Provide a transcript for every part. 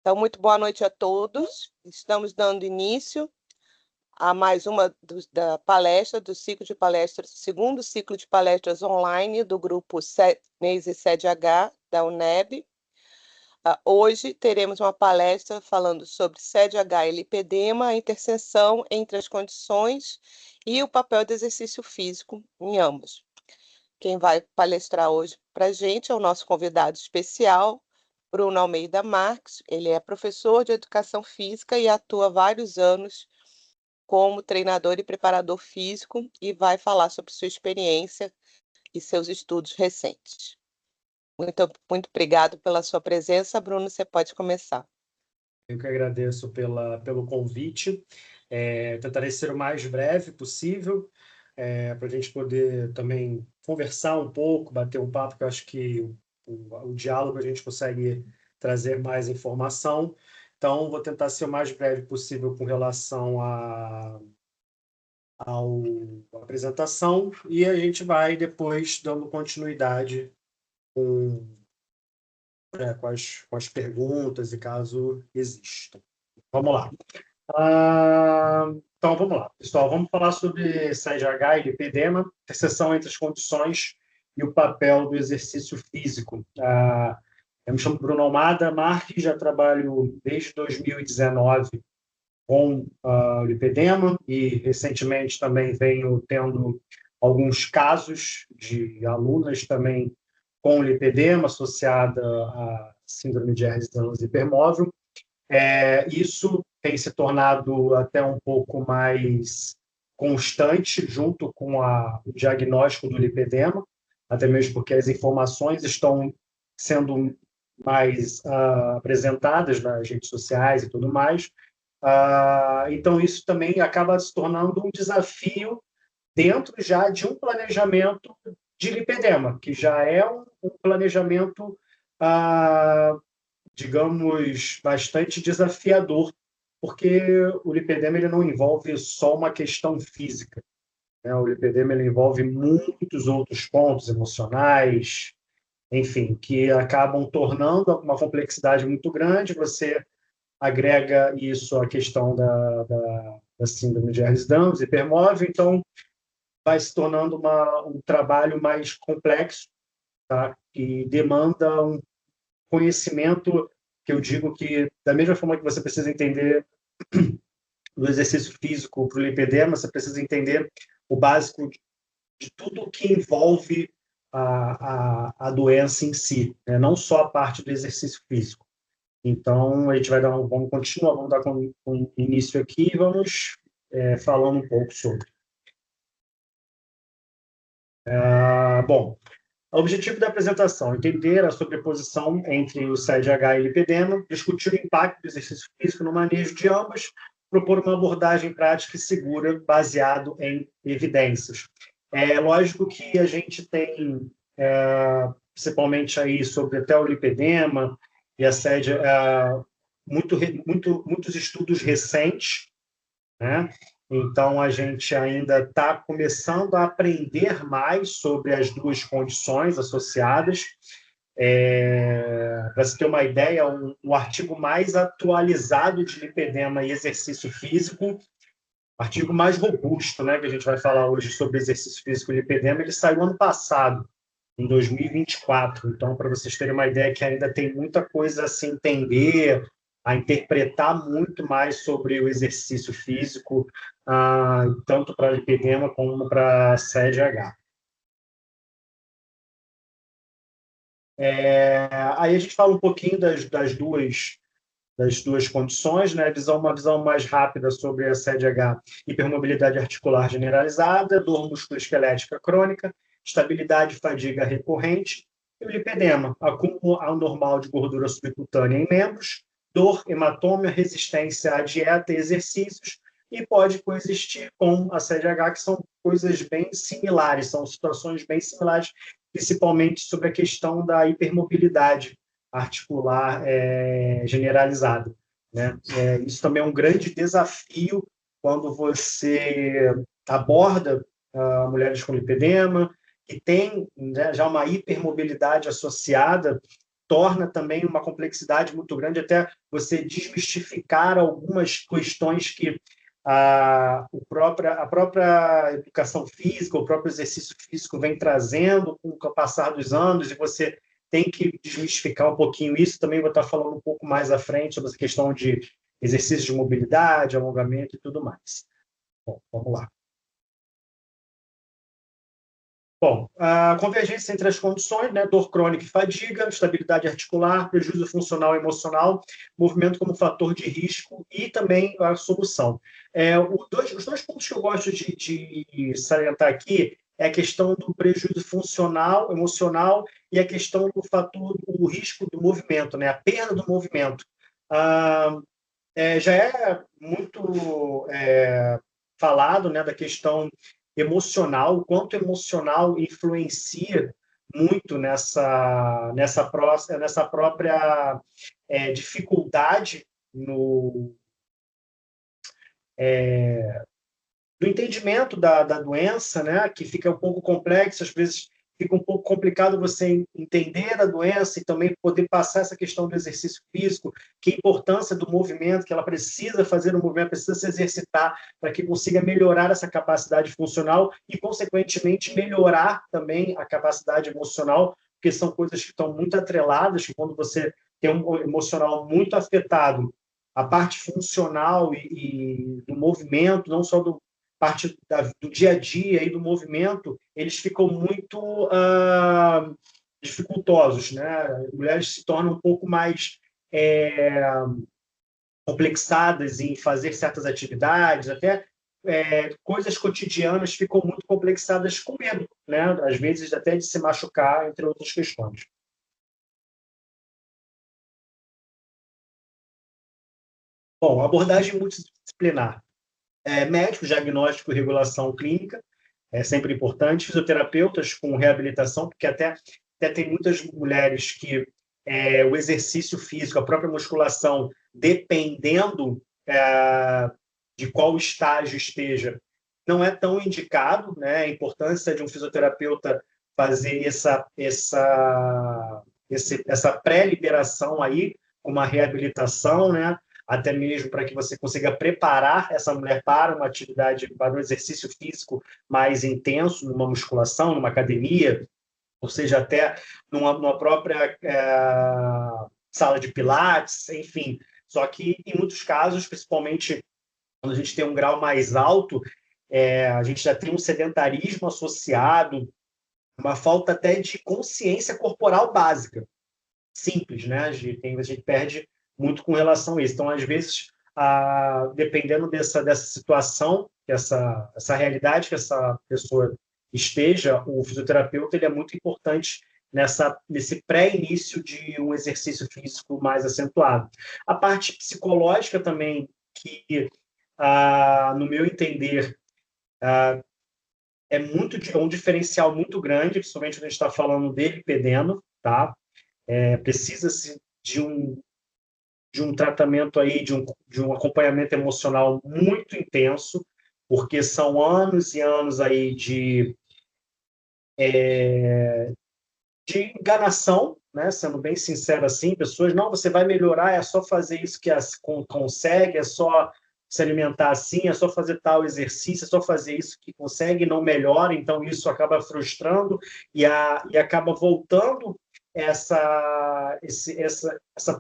Então, muito boa noite a todos. Estamos dando início a mais uma da palestra, do ciclo de palestras, segundo ciclo de palestras online do grupo NEISE SEDH da UNEB. Hoje teremos uma palestra falando sobre SEDH e lipedema, a interseção entre as condições e o papel do exercício físico em ambos. Quem vai palestrar hoje para a gente é o nosso convidado especial, Bruno Almeida Marques. Ele é professor de educação física e atua há vários anos como treinador e preparador físico e vai falar sobre sua experiência e seus estudos recentes. Muito obrigado pela sua presença, Bruno. Você pode começar. Eu que agradeço pelo convite. Tentarei ser o mais breve possível, para a gente poder também conversar um pouco, bater um papo, que eu acho que o diálogo a gente consegue trazer mais informação. Então, vou tentar ser o mais breve possível com relação à apresentação e a gente vai depois dando continuidade com as perguntas e caso existam. Vamos lá. Então, vamos lá, pessoal. Vamos falar sobre SEDH e lipedema, interseção entre as condições e o papel do exercício físico. Eu me chamo Bruno Almeida Marques, já trabalho desde 2019 com lipedema e recentemente também venho tendo alguns casos de alunas também com lipedema associada à síndrome de Ehlers-Danlos hipermóvel. Isso tem se tornado até um pouco mais constante junto com o diagnóstico do lipedema, até mesmo porque as informações estão sendo mais apresentadas nas redes sociais e tudo mais. Então, isso também acaba se tornando um desafio dentro já de um planejamento de lipedema, que já é um planejamento, digamos, bastante desafiador, porque o lipedema ele não envolve só uma questão física, né? O lipedema ele envolve muitos outros pontos emocionais, enfim, que acabam tornando uma complexidade muito grande. Você agrega isso à questão da síndrome de Ehlers-Danlos hipermóvel, então vai se tornando um trabalho mais complexo, tá? E demanda um conhecimento que eu digo que, da mesma forma que você precisa entender do exercício físico para o lipedema, você precisa entender o básico de tudo que envolve a doença em si, né? Não só a parte do exercício físico. Então, a gente vamos continuar, vamos dar com início aqui e vamos falando um pouco sobre. Bom, o objetivo da apresentação é entender a sobreposição entre o SEDH e o lipedema, discutir o impacto do exercício físico no manejo de ambas, propor uma abordagem prática e segura baseado em evidências. É lógico que a gente tem, principalmente aí sobre até o lipedema e a SEDH, muitos estudos recentes, né? Então, a gente ainda está começando a aprender mais sobre as duas condições associadas. Para se ter uma ideia, o artigo mais atualizado de lipedema e exercício físico, artigo mais robusto, né, que a gente vai falar hoje sobre exercício físico e lipedema, ele saiu ano passado, em 2024. Então, para vocês terem uma ideia que ainda tem muita coisa a se entender, a interpretar muito mais sobre o exercício físico, tanto para lipedema como para SEDH. Aí a gente fala um pouquinho das duas condições, né? Uma visão mais rápida sobre a SEDH: hipermobilidade articular generalizada, dor musculoesquelética crônica, estabilidade e fadiga recorrente, e o lipedema: acúmulo anormal de gordura subcutânea em membros, dor, hematoma, resistência à dieta e exercícios, e pode coexistir com a SEDH, que são coisas bem similares, são situações bem similares, principalmente sobre a questão da hipermobilidade articular generalizada, né? Isso também é um grande desafio quando você aborda mulheres com lipedema, que tem, né, já uma hipermobilidade associada torna também uma complexidade muito grande, até você desmistificar algumas questões que a própria educação física, o próprio exercício físico vem trazendo com o passar dos anos, e você tem que desmistificar um pouquinho isso. Também vou estar falando um pouco mais à frente sobre essa questão de exercício de mobilidade, alongamento e tudo mais. Bom, vamos lá. Bom, a convergência entre as condições, né, dor crônica e fadiga, estabilidade articular, prejuízo funcional e emocional, movimento como fator de risco e também a solução. Os dois pontos que eu gosto de salientar aqui é a questão do prejuízo funcional, emocional, e a questão do fator, o risco do movimento, né, a perda do movimento. Já é muito falado, né, da questão emocional, o quanto emocional influencia muito nessa própria dificuldade do entendimento da doença, né, que fica um pouco complexo, às vezes fica um pouco complicado você entender a doença e também poder passar essa questão do exercício físico, que a importância do movimento, que ela precisa fazer o movimento, precisa se exercitar para que consiga melhorar essa capacidade funcional e, consequentemente, melhorar também a capacidade emocional, porque são coisas que estão muito atreladas, que quando você tem um emocional muito afetado, a parte funcional e do movimento, não só do parte do dia a dia e do movimento, eles ficam muito dificultosos, né? As mulheres se tornam um pouco mais complexadas em fazer certas atividades, até coisas cotidianas ficam muito complexadas com medo, né? Às vezes até de se machucar, entre outras questões. Bom, abordagem multidisciplinar. Médico, diagnóstico e regulação clínica, é sempre importante. Fisioterapeutas com reabilitação, porque até tem muitas mulheres que o exercício físico, a própria musculação, dependendo de qual estágio esteja, não é tão indicado, né? A importância de um fisioterapeuta fazer essa pré-liberação aí, uma reabilitação, né? Até mesmo para que você consiga preparar essa mulher para uma atividade, para um exercício físico mais intenso, numa musculação, numa academia, ou seja, até numa própria sala de pilates, enfim. Só que, em muitos casos, principalmente quando a gente tem um grau mais alto, a gente já tem um sedentarismo associado, uma falta até de consciência corporal básica, simples, né? A gente perde muito com relação a isso. Então, às vezes, dependendo dessa situação, essa realidade que essa pessoa esteja, o fisioterapeuta ele é muito importante nesse pré-início de um exercício físico mais acentuado. A parte psicológica também, que, no meu entender, é um diferencial muito grande, principalmente quando a gente está falando de lipedema, tá? Precisa-se de um tratamento aí, de um acompanhamento emocional muito intenso, porque são anos e anos aí de enganação, né? Sendo bem sincero assim, pessoas, não, você vai melhorar, é só fazer isso que consegue, é só se alimentar assim, é só fazer tal exercício, é só fazer isso que consegue, não melhora, então isso acaba frustrando e acaba voltando essa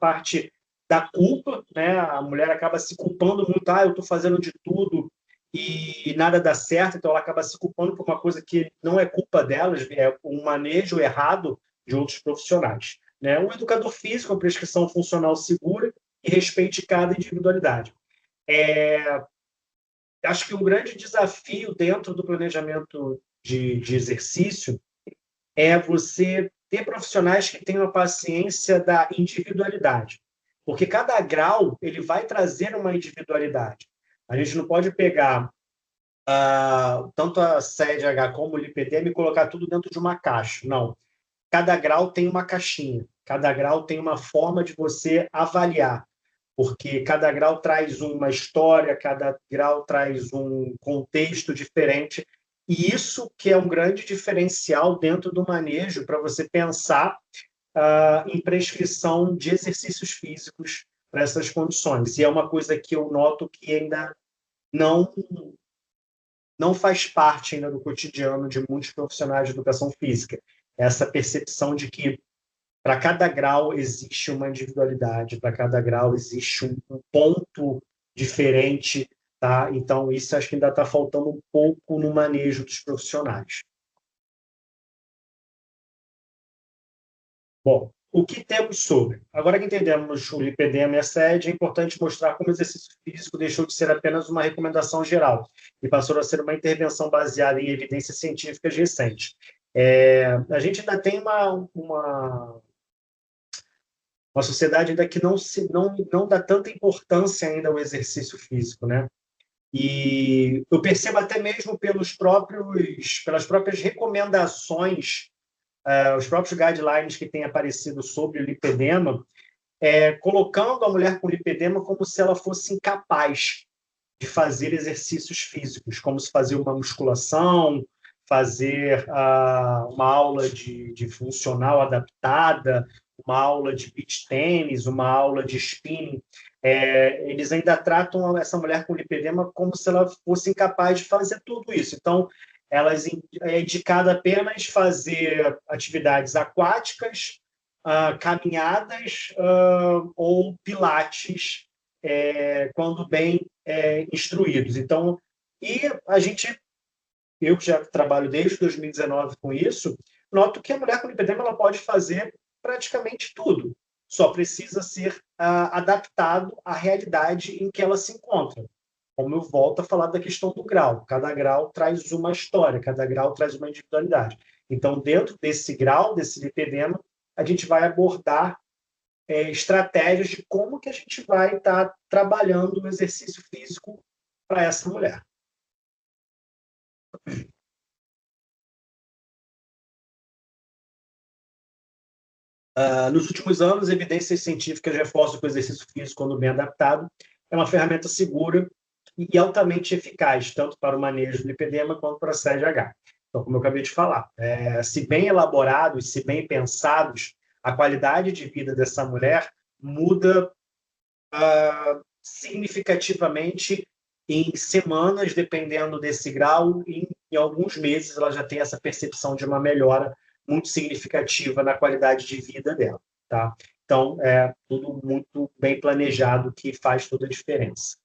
parte da culpa, né? A mulher acaba se culpando muito, eu estou fazendo de tudo e nada dá certo, então ela acaba se culpando por uma coisa que não é culpa delas, é um manejo errado de outros profissionais, né? Um educador físico, uma prescrição funcional segura e respeite cada individualidade. Acho que um grande desafio dentro do planejamento de exercício é você ter profissionais que tenham a paciência da individualidade, porque cada grau ele vai trazer uma individualidade. A gente não pode pegar tanto a CEDH como o lipedema e colocar tudo dentro de uma caixa. Não. Cada grau tem uma caixinha, cada grau tem uma forma de você avaliar, porque cada grau traz uma história, cada grau traz um contexto diferente, e isso que é um grande diferencial dentro do manejo para você pensar em prescrição de exercícios físicos para essas condições. E é uma coisa que eu noto que ainda não, não faz parte ainda do cotidiano de muitos profissionais de educação física. Essa percepção de que para cada grau existe uma individualidade, para cada grau existe um ponto diferente, tá? Então, isso acho que ainda está faltando um pouco no manejo dos profissionais. Bom, o que temos sobre? Agora que entendemos o lipedema e a sede, é importante mostrar como o exercício físico deixou de ser apenas uma recomendação geral e passou a ser uma intervenção baseada em evidências científicas recentes. A gente ainda tem uma sociedade ainda que não dá tanta importância ainda ao exercício físico, né? E eu percebo até mesmo pelas próprias recomendações, os próprios guidelines que têm aparecido sobre o lipedema, colocando a mulher com lipedema como se ela fosse incapaz de fazer exercícios físicos, como se fazer uma musculação, fazer uma aula de funcional adaptada, uma aula de beach tênis, uma aula de spinning. Eles ainda tratam essa mulher com lipedema como se ela fosse incapaz de fazer tudo isso. Então, é indicado apenas fazer atividades aquáticas, caminhadas ou pilates, quando bem instruídos. Então, eu que já trabalho desde 2019 com isso, noto que a mulher com lipedema ela pode fazer praticamente tudo, só precisa ser adaptado à realidade em que ela se encontra. Como eu volto a falar da questão do grau, cada grau traz uma história, cada grau traz uma individualidade. Então, dentro desse grau, desse lipedema, a gente vai abordar estratégias de como que a gente vai estar trabalhando o exercício físico para essa mulher. Nos últimos anos, evidências científicas reforçam que o exercício físico, quando bem adaptado, é uma ferramenta segura e altamente eficaz, tanto para o manejo do lipedema quanto para a CDH. Então, como eu acabei de falar, se bem elaborados, se bem pensados, a qualidade de vida dessa mulher muda significativamente em semanas, dependendo desse grau, e em alguns meses ela já tem essa percepção de uma melhora muito significativa na qualidade de vida dela, tá? Então, é tudo muito bem planejado que faz toda a diferença.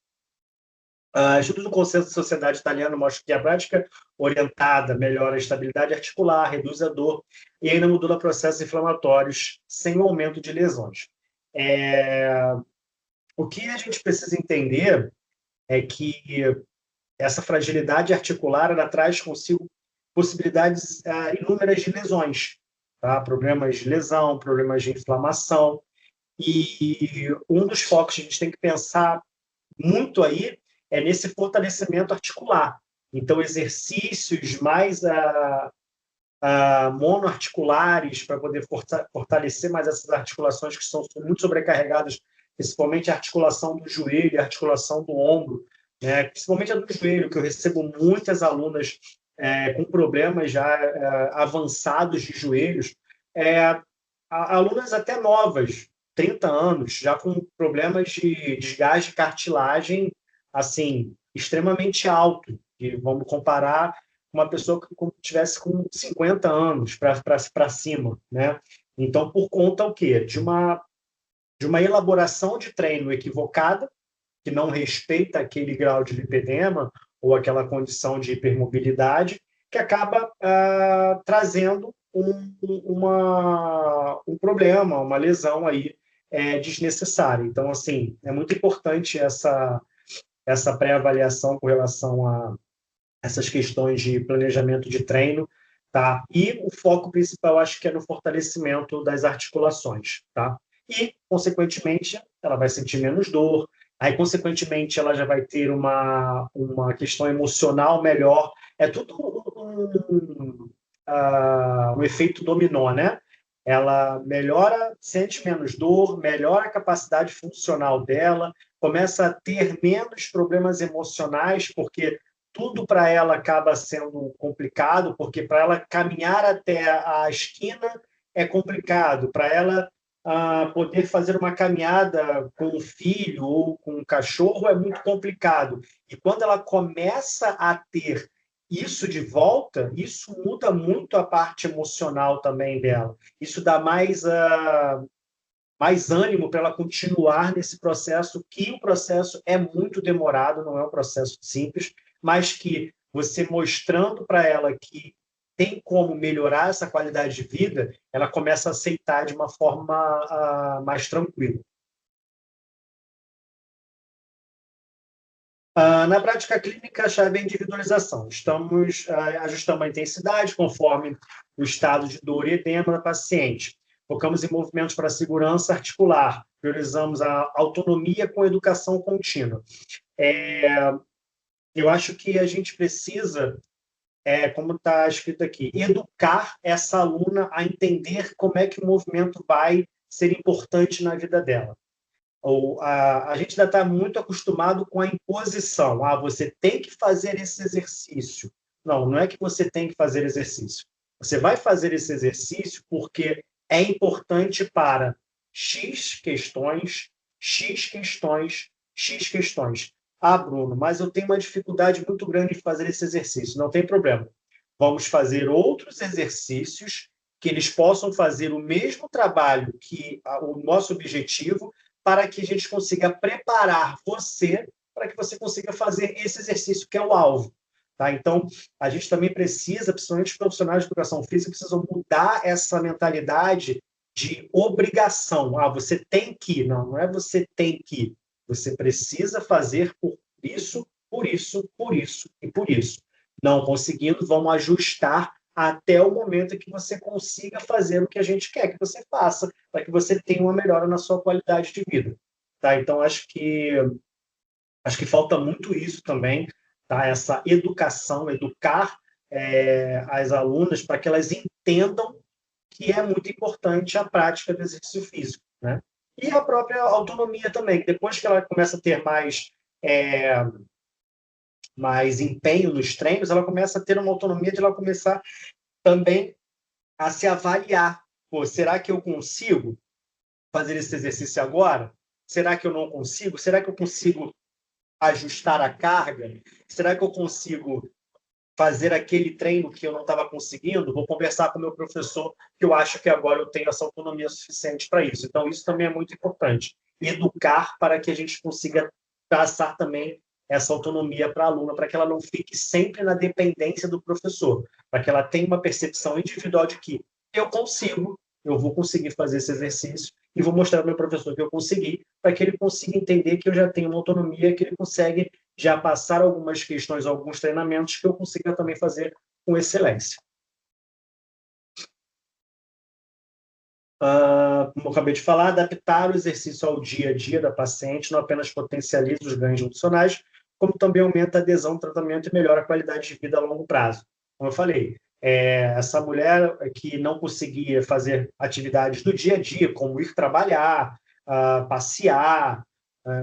Estudos do Consenso da Sociedade Italiana mostram que a prática orientada melhora a estabilidade articular, reduz a dor e ainda modula processos inflamatórios sem o aumento de lesões. O que a gente precisa entender é que essa fragilidade articular ela traz consigo possibilidades inúmeras de lesões, tá? Problemas de lesão, problemas de inflamação. E um dos focos que a gente tem que pensar muito aí é nesse fortalecimento articular. Então, exercícios mais monoarticulares para poder fortalecer mais essas articulações que são muito sobrecarregadas, principalmente a articulação do joelho, a articulação do ombro, né? Principalmente a do joelho, que eu recebo muitas alunas com problemas já avançados de joelhos, alunas até novas, 30 anos, já com problemas de desgaste de cartilagem assim, extremamente alto, e vamos comparar uma pessoa que tivesse com 50 anos para cima, né? Então, por conta o quê? De uma elaboração de treino equivocada, que não respeita aquele grau de lipedema ou aquela condição de hipermobilidade, que acaba trazendo um problema, uma lesão aí desnecessária. Então, assim, é muito importante essa pré-avaliação com relação a essas questões de planejamento de treino, tá? E o foco principal, acho que é no fortalecimento das articulações, tá? E, consequentemente, ela vai sentir menos dor, aí, consequentemente, ela já vai ter uma questão emocional melhor. É tudo um efeito dominó, né? Ela melhora, sente menos dor, melhora a capacidade funcional dela, começa a ter menos problemas emocionais, porque tudo para ela acaba sendo complicado, porque para ela caminhar até a esquina, é complicado. Para ela poder fazer uma caminhada com o filho ou com o cachorro é muito complicado. E quando ela começa a ter isso de volta, isso muda muito a parte emocional também dela. Isso dá mais ânimo para ela continuar nesse processo, que o processo é muito demorado, não é um processo simples, mas que você mostrando para ela que tem como melhorar essa qualidade de vida, ela começa a aceitar de uma forma mais tranquila. Na prática clínica, a chave é a individualização. Ajustamos a intensidade conforme o estado de dor e edema da paciente. Focamos em movimentos para segurança articular. Priorizamos a autonomia com educação contínua. Eu acho que a gente precisa, como está escrito aqui, educar essa aluna a entender como é que o movimento vai ser importante na vida dela. A gente ainda está muito acostumado com a imposição. Você tem que fazer esse exercício. Não, não é que você tem que fazer exercício. Você vai fazer esse exercício porque é importante para X questões, X questões, X questões. Bruno, mas eu tenho uma dificuldade muito grande em fazer esse exercício. Não tem problema. Vamos fazer outros exercícios que eles possam fazer o mesmo trabalho que o nosso objetivo, para que a gente consiga preparar você para que você consiga fazer esse exercício que é o alvo. Tá? Então, a gente também precisa, principalmente os profissionais de educação física, precisam mudar essa mentalidade de obrigação. Você tem que. Não, não é você tem que. Você precisa fazer por isso, por isso, por isso e por isso. Não conseguindo, vamos ajustar até o momento em que você consiga fazer o que a gente quer que você faça, para que você tenha uma melhora na sua qualidade de vida. Tá? Então, acho que falta muito isso também, tá? Essa educação, educar as alunas para que elas entendam que é muito importante a prática do exercício físico, né? E a própria autonomia também, que depois que ela começa a ter mais empenho nos treinos, ela começa a ter uma autonomia de ela começar também a se avaliar. Será que eu consigo fazer esse exercício agora? Será que eu não consigo? Será que eu consigo ajustar a carga? Será que eu consigo fazer aquele treino que eu não estava conseguindo? Vou conversar com o meu professor, que eu acho que agora eu tenho essa autonomia suficiente para isso. Então, isso também é muito importante. Educar para que a gente consiga passar também essa autonomia para a aluna, para que ela não fique sempre na dependência do professor, para que ela tenha uma percepção individual de que eu vou conseguir fazer esse exercício e vou mostrar ao meu professor que eu consegui, para que ele consiga entender que eu já tenho uma autonomia, que ele consegue já passar algumas questões, alguns treinamentos que eu consiga também fazer com excelência. Como eu acabei de falar, adaptar o exercício ao dia a dia da paciente não apenas potencializa os ganhos funcionais, como também aumenta a adesão ao tratamento e melhora a qualidade de vida a longo prazo. Como eu falei, essa mulher que não conseguia fazer atividades do dia a dia, como ir trabalhar, passear,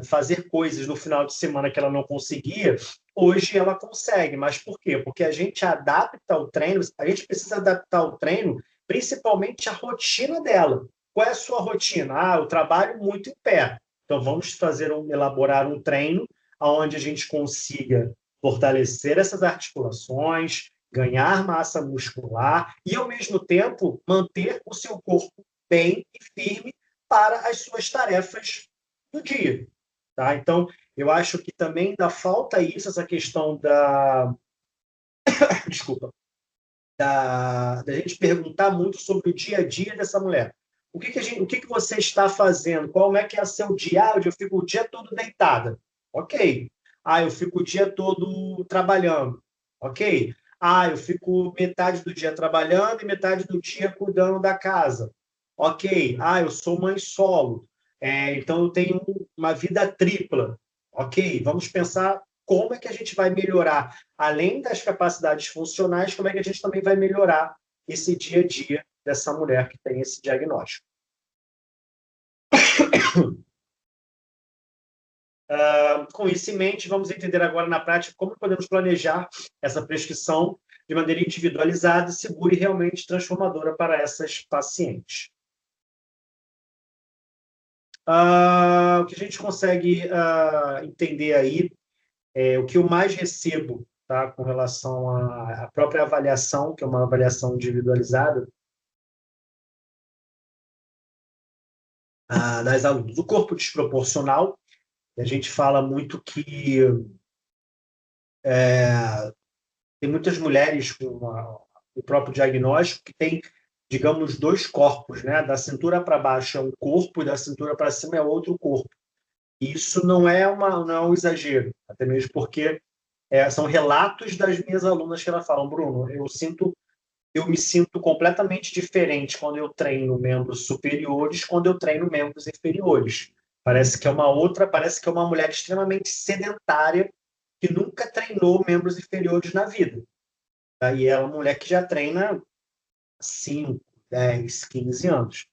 fazer coisas no final de semana que ela não conseguia, hoje ela consegue. Mas por quê? Porque a gente adapta o treino, a gente precisa adaptar o treino principalmente a rotina dela. Qual é a sua rotina? Eu trabalho muito em pé. Então, vamos elaborar um treino onde a gente consiga fortalecer essas articulações, ganhar massa muscular e, ao mesmo tempo, manter o seu corpo bem e firme para as suas tarefas do dia. Tá? Então, eu acho que também ainda falta isso, essa questão da... Desculpa. Da gente perguntar muito sobre o dia a dia dessa mulher. O que você está fazendo? Como é que é o seu dia? Eu fico o dia todo deitada. Ok. Eu fico o dia todo trabalhando. Ok. Eu fico metade do dia trabalhando e metade do dia cuidando da casa. Ok. Eu sou mãe solo. Então eu tenho uma vida tripla. Ok. Vamos pensar como é que a gente vai melhorar, além das capacidades funcionais, como é que a gente também vai melhorar esse dia a dia dessa mulher que tem esse diagnóstico. Com isso em mente, vamos entender agora na prática como podemos planejar essa prescrição de maneira individualizada, segura e realmente transformadora para essas pacientes. O que a gente consegue entender aí, o que eu mais recebo, tá, com relação à própria avaliação, que é uma avaliação individualizada, das alunas. O corpo desproporcional, a gente fala muito que tem muitas mulheres com o próprio diagnóstico que tem, digamos, dois corpos, né? Da cintura para baixo é um corpo e da cintura para cima é outro corpo. E isso não é um exagero, até mesmo porque são relatos das minhas alunas que elas falam, Bruno, eu me sinto completamente diferente quando eu treino membros superiores, quando eu treino membros inferiores. Parece que é uma mulher extremamente sedentária que nunca treinou membros inferiores na vida. E é uma mulher que já treina 5, 10, 15 anos.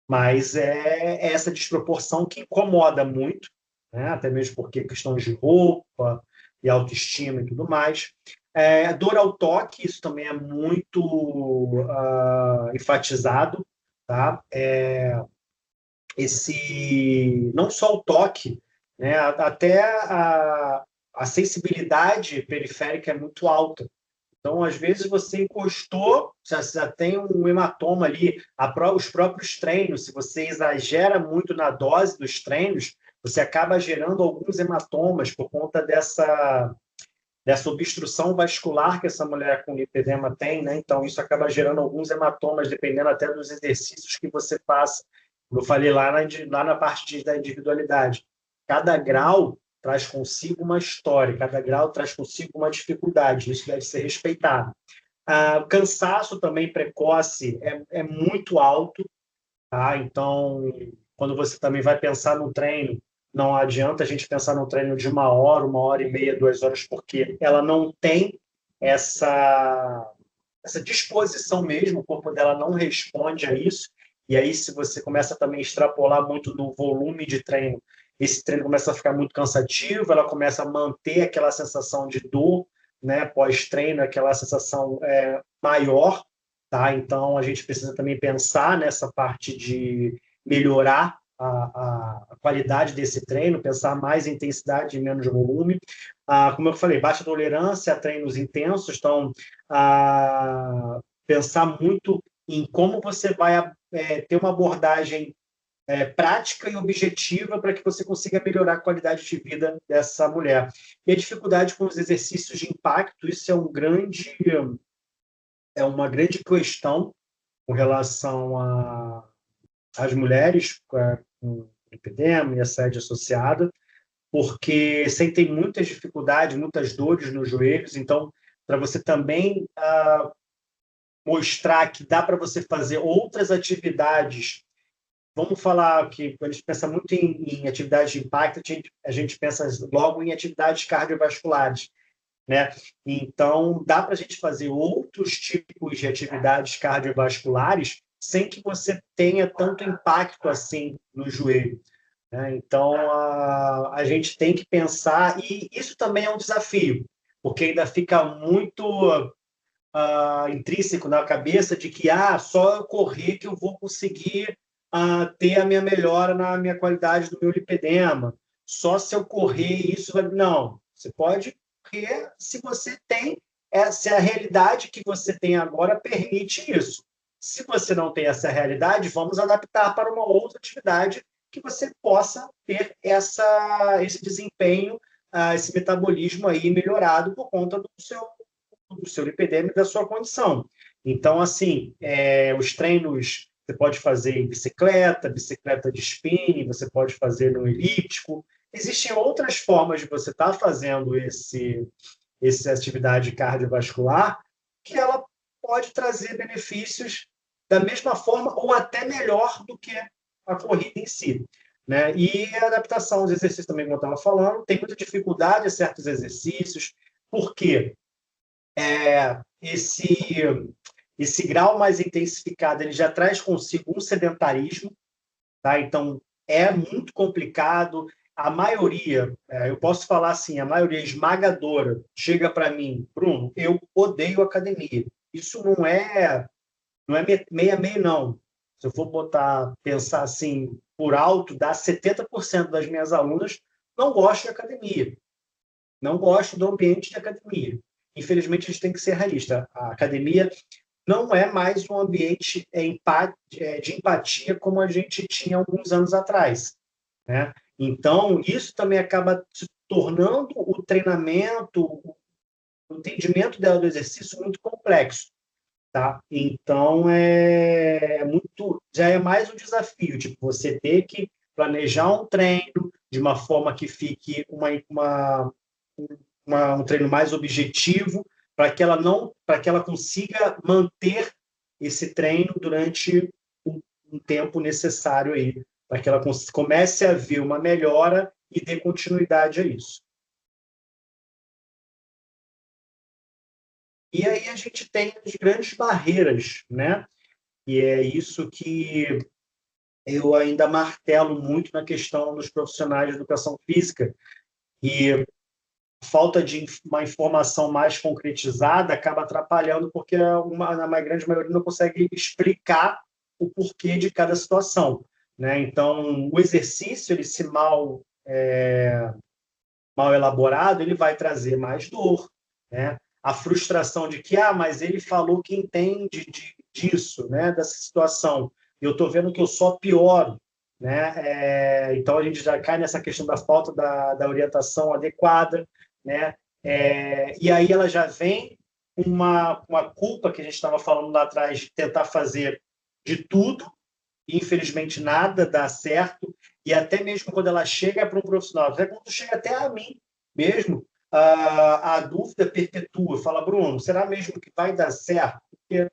Mas é essa desproporção que incomoda muito, né? Até mesmo porque questões de roupa e autoestima e tudo mais. Dor ao toque, isso também é muito enfatizado, tá? Não só o toque, né? Até a sensibilidade periférica é muito alta. Então, às vezes, você encostou, já tem um hematoma ali, os próprios treinos, se você exagera muito na dose dos treinos, você acaba gerando alguns hematomas por conta dessa obstrução vascular que essa mulher com lipedema tem, né? Então, isso acaba gerando alguns hematomas, dependendo até dos exercícios que você faça. Como eu falei lá na parte da individualidade. Cada grau traz consigo uma história, cada grau traz consigo uma dificuldade, isso deve ser respeitado. O cansaço também precoce é muito alto, tá? Então, quando você também vai pensar no treino, não adianta a gente pensar no treino de 1 hora e meia, 2 horas, porque ela não tem essa disposição mesmo, o corpo dela não responde a isso. E aí, se você começa também a extrapolar muito no volume de treino, esse treino começa a ficar muito cansativo, ela começa a manter aquela sensação de dor, né, pós-treino, aquela sensação maior, tá? Então, a gente precisa também pensar nessa parte de melhorar a qualidade desse treino, pensar mais em intensidade e menos volume. Como eu falei, baixa tolerância a treinos intensos, então, pensar muito em como você vai ter uma abordagem prática e objetiva para que você consiga melhorar a qualidade de vida dessa mulher. E a dificuldade com os exercícios de impacto, isso é uma grande questão com relação às mulheres com lipedema e assédio associada, porque sentem muitas dificuldades, muitas dores nos joelhos, então, para você também mostrar que dá para você fazer outras atividades. Vamos falar que quando a gente pensa muito em atividade de impacto, a gente pensa logo em atividades cardiovasculares, né? Então, dá para a gente fazer outros tipos de atividades cardiovasculares sem que você tenha tanto impacto assim no joelho, né? Então, a gente tem que pensar, e isso também é um desafio, porque ainda fica muito intrínseco na cabeça de que só eu correr que eu vou conseguir ter a minha melhora na minha qualidade do meu lipedema. Só se eu correr isso vai... Não, você pode correr se você tem, se a realidade que você tem agora permite isso. Se você não tem essa realidade, vamos adaptar para uma outra atividade que você possa ter esse desempenho, esse metabolismo aí melhorado por conta do seu lipedema e da sua condição. Então, assim, os treinos você pode fazer em bicicleta de spinning, você pode fazer no elíptico. Existem outras formas de você estar fazendo essa atividade cardiovascular que ela pode trazer benefícios da mesma forma ou até melhor do que a corrida em si, né? E a adaptação aos exercícios também, como eu estava falando, tem muita dificuldade a certos exercícios, porque esse grau mais intensificado ele já traz consigo um sedentarismo, tá? Então é muito complicado. a maioria, eu posso falar assim, a maioria esmagadora chega para mim, Bruno, eu odeio academia. Isso não é meia-meia, não. Se eu for pensar assim, por alto, dá 70% das minhas alunas não gostam de academia, não gostam do ambiente de academia. Infelizmente, a gente tem que ser realista. A academia não é mais um ambiente de empatia como a gente tinha alguns anos atrás, né? Então, isso também acaba se tornando o treinamento, o entendimento do exercício muito complexo, tá? Então, já é mais um desafio, tipo, você ter que planejar um treino de uma forma que fique um treino mais objetivo, para que ela consiga manter esse treino durante um tempo necessário aí, para que ela comece a ver uma melhora e dê continuidade a isso. E aí a gente tem as grandes barreiras, né? E é isso que eu ainda martelo muito na questão dos profissionais de educação física. E falta de uma informação mais concretizada acaba atrapalhando, porque na grande maioria não consegue explicar o porquê de cada situação, né? Então, o exercício, ele se mal elaborado, ele vai trazer mais dor, né? A frustração de que, mas ele falou que entende disso, né? Dessa situação. E eu estou vendo que eu só pioro, né? Então, a gente já cai nessa questão da falta da orientação adequada, né? E aí ela já vem uma culpa que a gente estava falando lá atrás de tentar fazer de tudo, e infelizmente nada dá certo, e até mesmo quando ela chega para um profissional, até quando chega até a mim mesmo, a dúvida perpetua, fala, Bruno, será mesmo que vai dar certo? Porque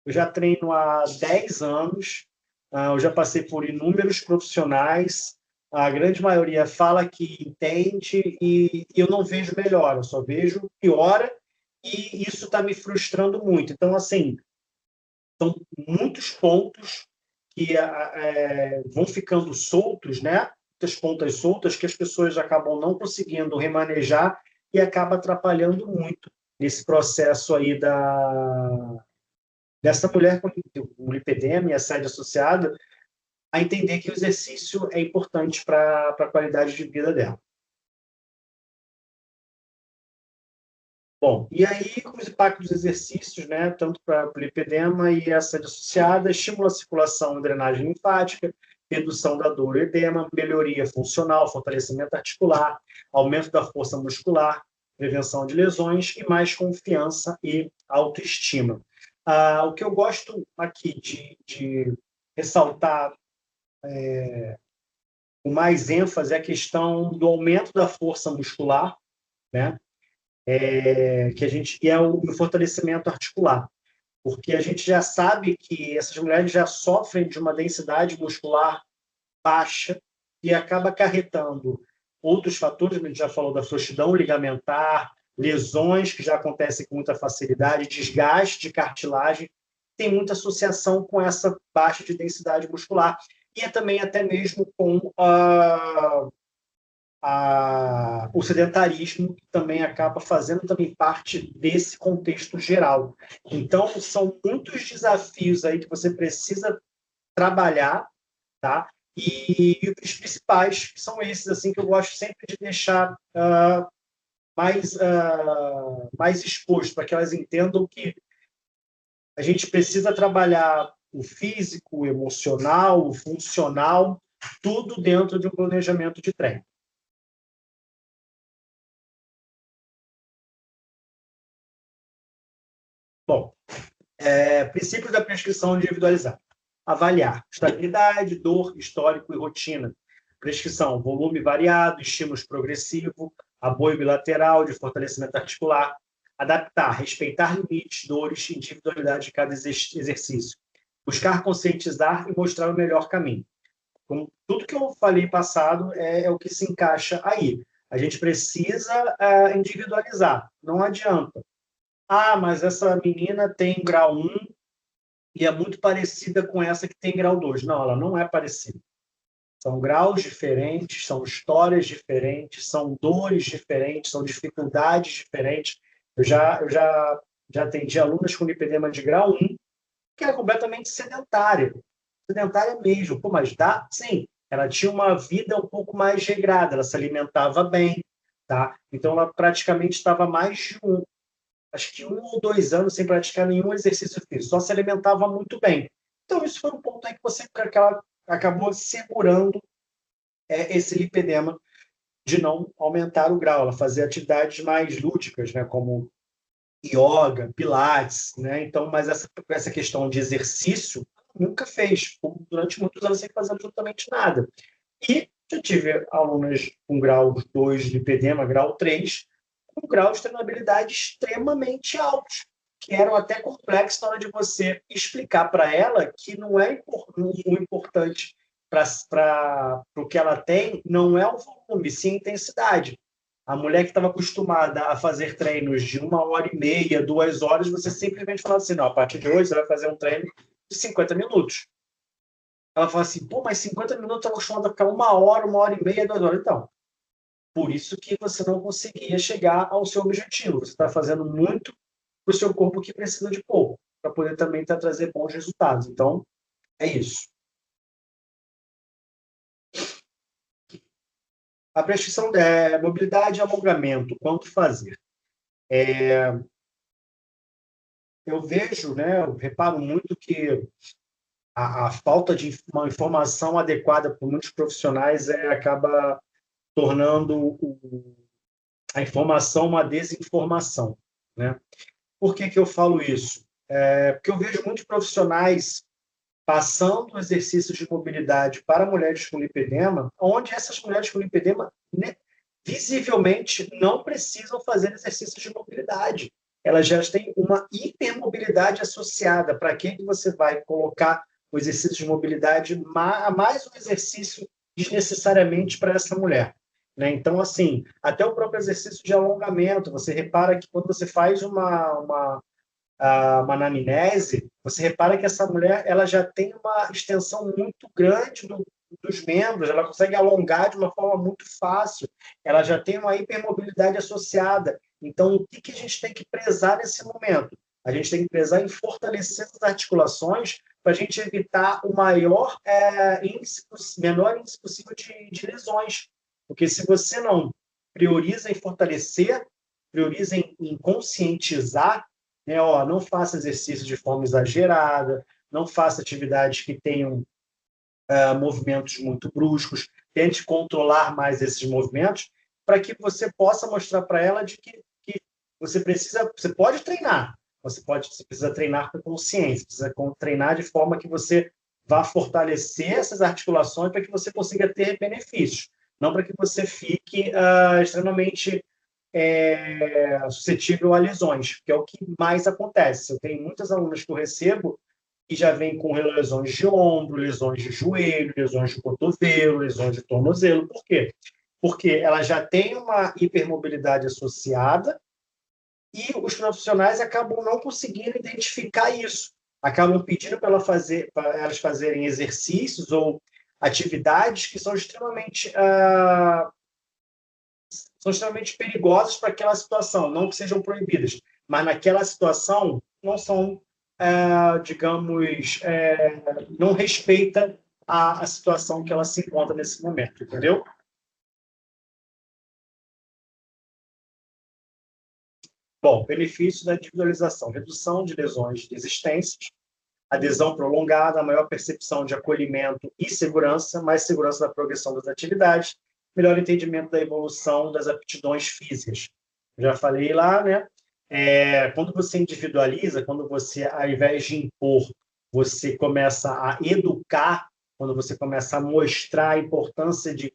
eu já treino há 10 anos, eu já passei por inúmeros profissionais, a grande maioria fala que entende e eu não vejo melhora, eu só vejo piora e isso está me frustrando muito. Então, assim, são muitos pontos que vão ficando soltos, né? Muitas pontas soltas que as pessoas acabam não conseguindo remanejar e acaba atrapalhando muito nesse processo aí dessa mulher com o lipedema e assédio associado a entender que o exercício é importante para a qualidade de vida dela. Bom, e aí os impactos dos exercícios, né, tanto para o lipedema e assédio associada, estimula a circulação e drenagem linfática, redução da dor e edema, melhoria funcional, fortalecimento articular, aumento da força muscular, prevenção de lesões e mais confiança e autoestima. O que eu gosto aqui de ressaltar com mais ênfase é a questão do aumento da força muscular, né? Que a gente e é o fortalecimento articular, porque a gente já sabe que essas mulheres já sofrem de uma densidade muscular baixa e acaba acarretando outros fatores, a gente já falou da frouxidão ligamentar, lesões que já acontecem com muita facilidade, desgaste de cartilagem, tem muita associação com essa baixa de densidade muscular e também até mesmo com o sedentarismo, que também acaba fazendo também parte desse contexto geral. Então, são muitos desafios aí que você precisa trabalhar, tá? E os principais são esses, assim, que eu gosto sempre de deixar mais exposto, para que elas entendam que a gente precisa trabalhar o físico, o emocional, o funcional, tudo dentro de um planejamento de treino. Bom, princípios da prescrição individualizada. Avaliar estabilidade, dor, histórico e rotina. Prescrição, volume variado, estímulos progressivo, apoio bilateral de fortalecimento articular. Adaptar, respeitar limites, dores, individualidade de cada exercício. Buscar conscientizar e mostrar o melhor caminho. Como tudo que eu falei passado é o que se encaixa aí. A gente precisa individualizar, não adianta. Mas essa menina tem grau 1 e é muito parecida com essa que tem grau 2. Não, ela não é parecida. São graus diferentes, são histórias diferentes, são dores diferentes, são dificuldades diferentes. Eu já atendi alunas com lipedema de grau 1, que era completamente sedentária. Sedentária mesmo. Pô, mas dá? Sim. Ela tinha uma vida um pouco mais regrada, ela se alimentava bem, tá? Então, ela praticamente estava mais de acho que 1 ou 2 anos sem praticar nenhum exercício físico, só se alimentava muito bem. Então, isso foi um ponto aí que ela acabou segurando esse lipedema de não aumentar o grau. Ela fazia atividades mais lúdicas, né, como yoga, pilates, né? Então, mas essa questão de exercício nunca fez, durante muitos anos sem fazer absolutamente nada. E já tive alunas com grau 2 de lipedema, grau 3, com grau de treinabilidade extremamente altos, que eram até complexos na hora de você explicar para ela que não é o importante para o que ela tem, não é o volume, sim a intensidade. A mulher que estava acostumada a fazer treinos de 1 hora e meia, 2 horas, você simplesmente fala assim, não, a partir de hoje você vai fazer um treino de 50 minutos. Ela fala assim, pô, mas 50 minutos eu acostumada a ficar 1 hora, 1 hora e meia, 2 horas. Então, por isso que você não conseguia chegar ao seu objetivo. Você está fazendo muito para o seu corpo que precisa de pouco, para poder também trazer bons resultados. Então, é isso. A prescrição de mobilidade e alongamento, quanto fazer? Eu vejo, né, eu reparo muito que a falta de uma informação adequada por muitos profissionais acaba tornando a informação uma desinformação, né? Por que que eu falo isso? Porque eu vejo muitos profissionais passando exercícios de mobilidade para mulheres com lipedema, onde essas mulheres com lipedema, né, visivelmente não precisam fazer exercícios de mobilidade. Elas já têm uma hipermobilidade associada. Para que você vai colocar o exercício de mobilidade mais um exercício desnecessariamente para essa mulher? Né? Então, assim, até o próprio exercício de alongamento, você repara que quando você faz uma anamnese, você repara que essa mulher ela já tem uma extensão muito grande dos membros, ela consegue alongar de uma forma muito fácil, ela já tem uma hipermobilidade associada. Então, o que a gente tem que prezar nesse momento? A gente tem que prezar em fortalecer essas articulações para a gente evitar o menor índice possível de lesões. Porque se você não prioriza em fortalecer, prioriza em conscientizar, né, não faça exercício de forma exagerada, não faça atividades que tenham movimentos muito bruscos, tente controlar mais esses movimentos para que você possa mostrar para ela de que você pode treinar, você precisa treinar com consciência, precisa treinar de forma que você vá fortalecer essas articulações para que você consiga ter benefícios, não para que você fique extremamente suscetível a lesões, que é o que mais acontece. Eu tenho muitas alunas que eu recebo que já vêm com lesões de ombro, lesões de joelho, lesões de cotovelo, lesões de tornozelo. Por quê? Porque ela já tem uma hipermobilidade associada e os profissionais acabam não conseguindo identificar isso. Acabam pedindo para elas fazerem exercícios ou atividades que são extremamente perigosas para aquela situação, não que sejam proibidas, mas naquela situação não são, digamos, não respeita a situação que ela se encontra nesse momento, entendeu? Bom, benefício da individualização: redução de lesões desistências, adesão prolongada, maior percepção de acolhimento e segurança, mais segurança da progressão das atividades, melhor entendimento da evolução das aptidões físicas. Já falei lá, né? Quando você individualiza, quando você, ao invés de impor, você começa a educar, quando você começa a mostrar a importância de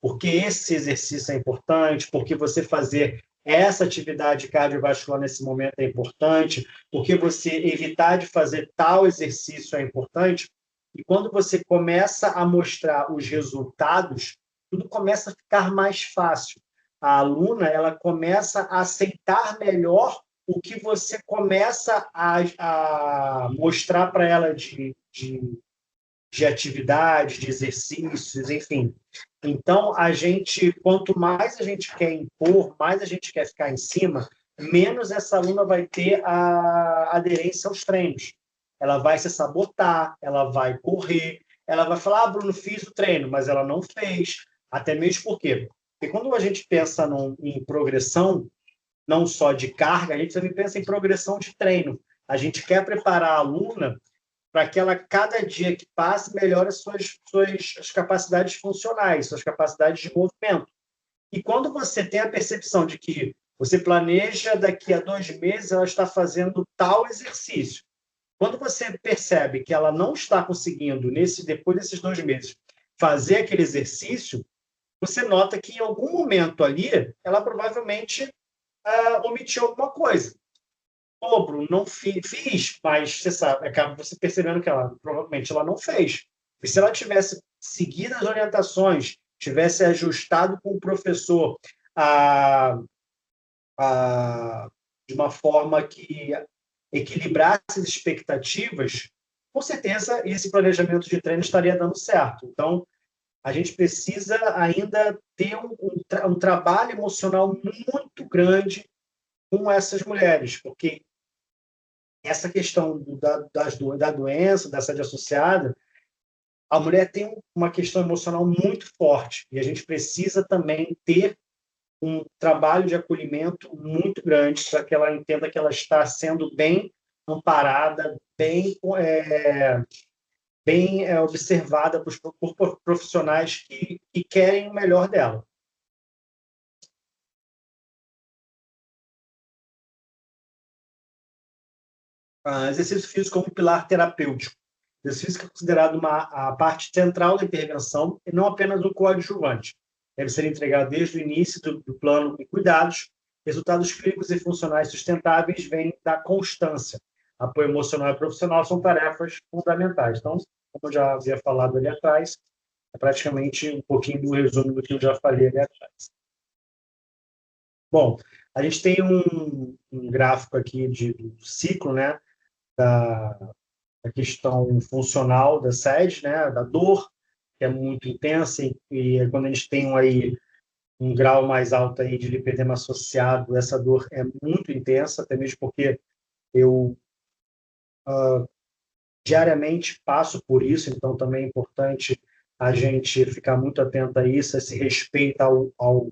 por que esse exercício é importante, por que você fazer essa atividade cardiovascular nesse momento é importante, por que você evitar de fazer tal exercício é importante. E quando você começa a mostrar os resultados, tudo começa a ficar mais fácil. A aluna ela começa a aceitar melhor o que você começa a mostrar para ela de de atividades, de exercícios, enfim. Então, quanto mais a gente quer impor, mais a gente quer ficar em cima, menos essa aluna vai ter a aderência aos treinos. Ela vai se sabotar, ela vai correr, ela vai falar, Bruno, fiz o treino, mas ela não fez. Até mesmo por quê? Porque quando a gente pensa em progressão, não só de carga, a gente também pensa em progressão de treino. A gente quer preparar a aluna para que ela, cada dia que passe, melhore as capacidades funcionais, suas capacidades de movimento. E quando você tem a percepção de que você planeja daqui a 2 meses ela está fazendo tal exercício, quando você percebe que ela não está conseguindo, depois desses 2 meses, fazer aquele exercício, você nota que em algum momento ali ela provavelmente omitiu alguma coisa. Bruno, não fiz, mas você sabe, acaba você percebendo que ela provavelmente ela não fez. E se ela tivesse seguido as orientações, tivesse ajustado com o professor a, de uma forma que equilibrasse as expectativas, com certeza esse planejamento de treino estaria dando certo. Então, a gente precisa ainda ter um trabalho emocional muito grande com essas mulheres, porque essa questão da doença, da assédio associada, a mulher tem uma questão emocional muito forte e a gente precisa também ter um trabalho de acolhimento muito grande para que ela entenda que ela está sendo bem amparada, bem observada por profissionais que querem o melhor dela. Exercício físico como pilar terapêutico. Exercício físico é considerado a parte central da intervenção e não apenas um coadjuvante. Deve ser entregado desde o início do plano de cuidados. Resultados clínicos e funcionais sustentáveis vêm da constância. Apoio emocional e profissional são tarefas fundamentais. Então, como eu já havia falado ali atrás, é praticamente um pouquinho do resumo do que eu já falei ali atrás. Bom, a gente tem um gráfico aqui do ciclo, né, da questão funcional da SED, né, da dor, que é muito intensa, e quando a gente tem aí um grau mais alto aí de lipedema associado, essa dor é muito intensa, até mesmo porque eu diariamente passo por isso, então também é importante a gente ficar muito atento a isso, a esse respeito ao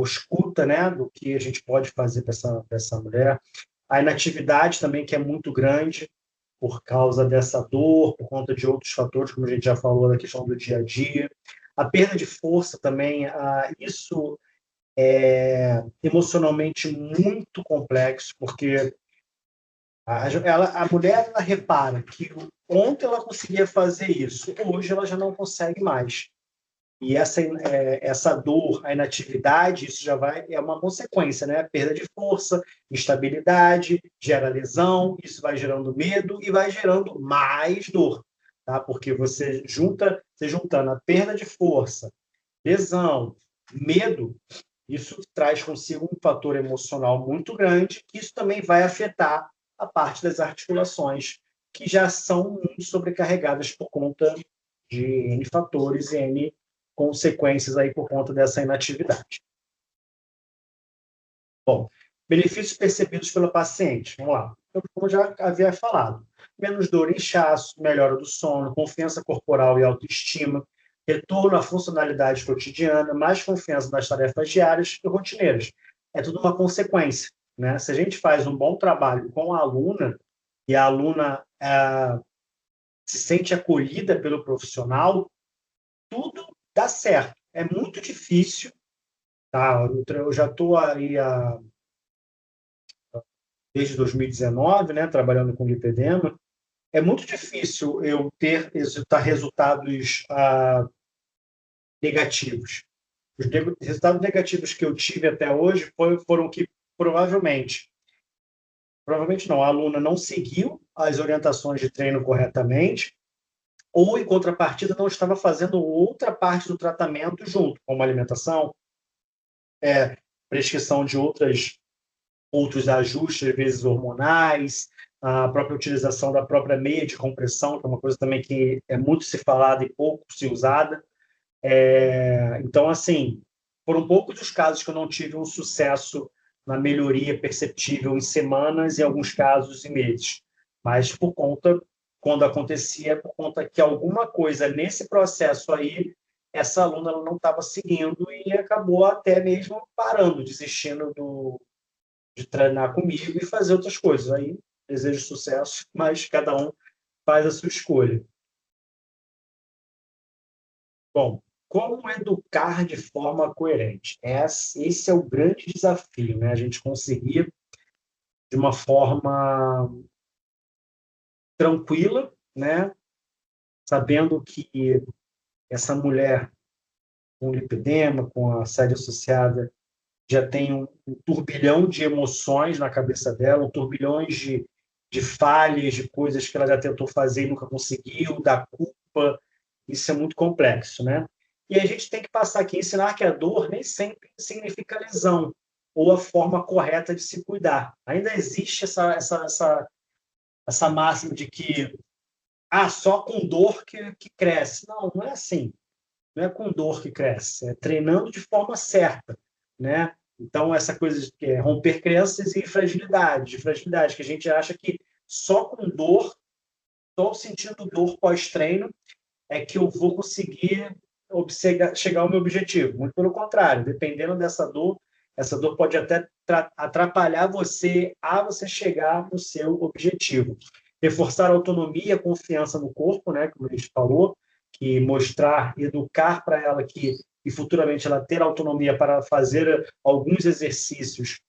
escuta, né, do que a gente pode fazer para essa mulher. A inatividade também, que é muito grande, por causa dessa dor, por conta de outros fatores, como a gente já falou, da questão do dia a dia. A perda de força também, isso é emocionalmente muito complexo, porque a mulher ela repara que ontem ela conseguia fazer isso, hoje ela já não consegue mais. E essa dor, a inatividade, isso já é uma consequência, né? Perda de força, instabilidade, gera lesão, isso vai gerando medo e vai gerando mais dor, tá? Porque você juntando a perda de força, lesão, medo, isso traz consigo um fator emocional muito grande, que isso também vai afetar a parte das articulações, que já são muito sobrecarregadas por conta de N fatores e N consequências aí por conta dessa inatividade. Bom, benefícios percebidos pelo paciente. Vamos lá. Como eu já havia falado, menos dor e inchaço, melhora do sono, confiança corporal e autoestima, retorno à funcionalidade cotidiana, mais confiança nas tarefas diárias e rotineiras. É tudo uma consequência, né? Se a gente faz um bom trabalho com a aluna e a aluna se sente acolhida pelo profissional, tudo dá certo. É muito difícil, tá? Eu já estou aí desde 2019, né, trabalhando com lipedema. É muito difícil eu ter resultados negativos. Os resultados negativos que eu tive até hoje foram que provavelmente não, a aluna não seguiu as orientações de treino corretamente, ou, em contrapartida, não estava fazendo outra parte do tratamento junto, como alimentação, prescrição de outras outros ajustes, às vezes hormonais, a própria utilização da própria meia de compressão, que é uma coisa também que é muito se falada e pouco se usada. Então, assim, foram poucos os casos que eu não tive um sucesso na melhoria perceptível em semanas, e em alguns casos em meses. Mas por conta, quando acontecia, por conta que alguma coisa nesse processo aí, essa aluna ela não estava seguindo e acabou até mesmo parando, desistindo de treinar comigo e fazer outras coisas. Aí desejo sucesso, mas cada um faz a sua escolha. Bom, como educar de forma coerente? Esse é o grande desafio, né? A gente conseguir, de uma forma tranquila, né? Sabendo que essa mulher com lipedema, com a assédio associada, já tem um turbilhão de emoções na cabeça dela, um turbilhão de falhas, de coisas que ela já tentou fazer e nunca conseguiu, da culpa. Isso é muito complexo, né? E a gente tem que passar aqui, ensinar que a dor nem sempre significa lesão ou a forma correta de se cuidar. Ainda existe essa máxima de que só com dor que cresce. Não, não é assim. Não é com dor que cresce, é treinando de forma certa, né? Então, essa coisa de romper crenças e fragilidade, que a gente acha que só com dor, só sentindo dor pós-treino, é que eu vou conseguir chegar ao meu objetivo. Muito pelo contrário, dependendo dessa dor, essa dor pode até atrapalhar você a você chegar no seu objetivo. Reforçar a autonomia e a confiança no corpo, né, como a gente falou, que mostrar, educar para ela que e futuramente ela ter autonomia para fazer alguns exercícios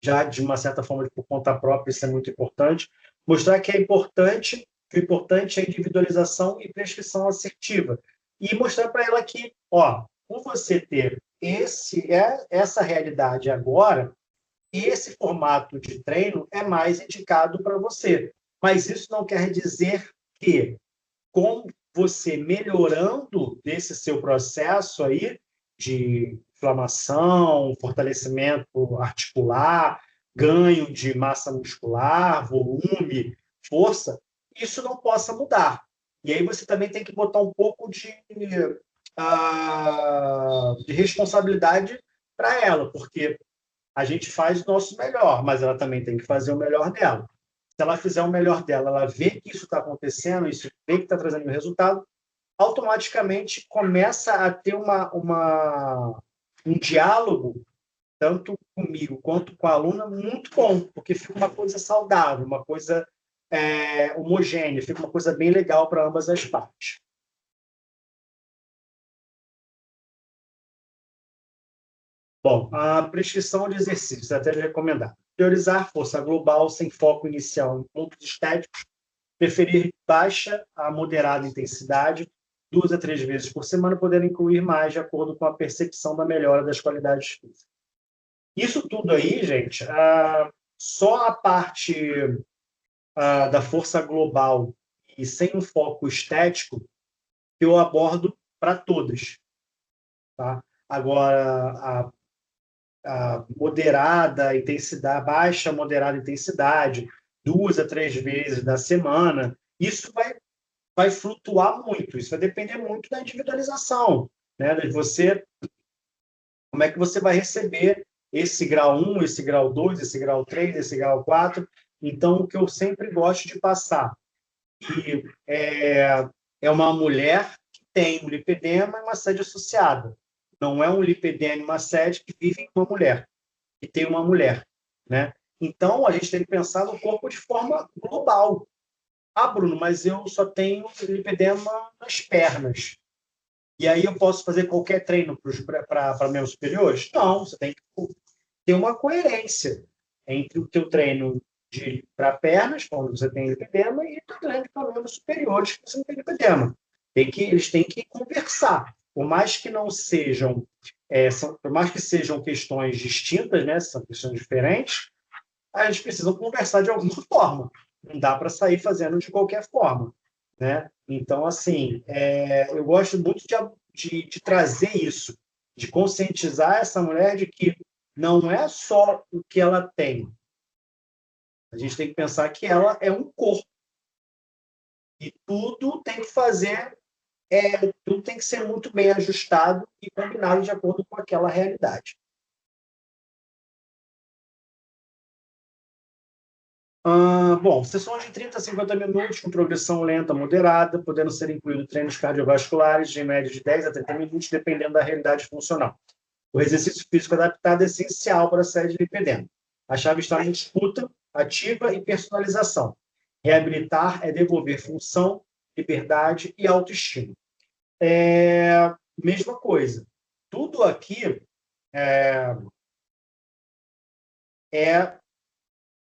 já de uma certa forma por conta própria, isso é muito importante. Mostrar que é importante, que o importante é a individualização e prescrição assertiva. E mostrar para ela que, por você ter essa realidade agora, esse formato de treino é mais indicado para você. Mas isso não quer dizer que, com você melhorando desse seu processo aí de inflamação, fortalecimento articular, ganho de massa muscular, volume, força, isso não possa mudar. E aí você também tem que botar um pouco de responsabilidade para ela, porque a gente faz o nosso melhor, mas ela também tem que fazer o melhor dela. Se ela fizer o melhor dela, ela vê que isso está acontecendo, isso vê que está trazendo resultado, automaticamente começa a ter um diálogo, tanto comigo quanto com a aluna, muito bom, porque fica uma coisa saudável, uma coisa homogênea, fica uma coisa bem legal para ambas as partes. Bom, a prescrição de exercícios, até recomendar. Priorizar força global sem foco inicial em pontos estéticos, preferir baixa a moderada intensidade, 2 a 3 vezes por semana, podendo incluir mais de acordo com a percepção da melhora das qualidades físicas. Isso tudo aí, gente, só a parte da força global e sem um foco estético que eu abordo para todas. Tá? Agora, a moderada intensidade, baixa moderada intensidade, 2 a 3 vezes na semana, isso vai flutuar muito, isso vai depender muito da individualização, né? De você, como é que você vai receber esse grau 1, esse grau 2, esse grau 3, esse grau 4. Então, o que eu sempre gosto de passar que é uma mulher que tem um lipedema e uma sede associada. Não é um lipedema e uma sede que vivem em uma mulher, que tem uma mulher, né? Então, a gente tem que pensar no corpo de forma global. Bruno, mas eu só tenho lipedema nas pernas. E aí eu posso fazer qualquer treino para membros superiores? Não, você tem que ter uma coerência entre o teu treino para pernas, quando você tem lipedema, e o treino para membros superiores, que você não tem lipedema. Eles têm que conversar. Por mais que não sejam, por mais que sejam questões distintas, né, são questões diferentes, a gente precisa conversar de alguma forma. Não dá para sair fazendo de qualquer forma, né? Então, assim, eu gosto muito de trazer isso, de conscientizar essa mulher de que não é só o que ela tem. A gente tem que pensar que ela é um corpo. E tudo tem que tudo tem que ser muito bem ajustado e combinado de acordo com aquela realidade. Bom, sessões de 30 a 50 minutos, com progressão lenta, moderada, podendo ser incluídos treinos cardiovasculares de média de 10 a 30 minutos, dependendo da realidade funcional. O exercício físico adaptado é essencial para a série de lipedema. A chave está na escuta ativa e personalização. Reabilitar é devolver função, liberdade e autoestima. Mesma coisa. Tudo aqui é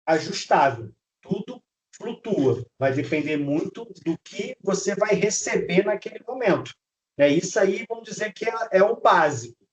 ajustável. Tudo flutua. Vai depender muito do que você vai receber naquele momento. Isso aí, vamos dizer que é o básico.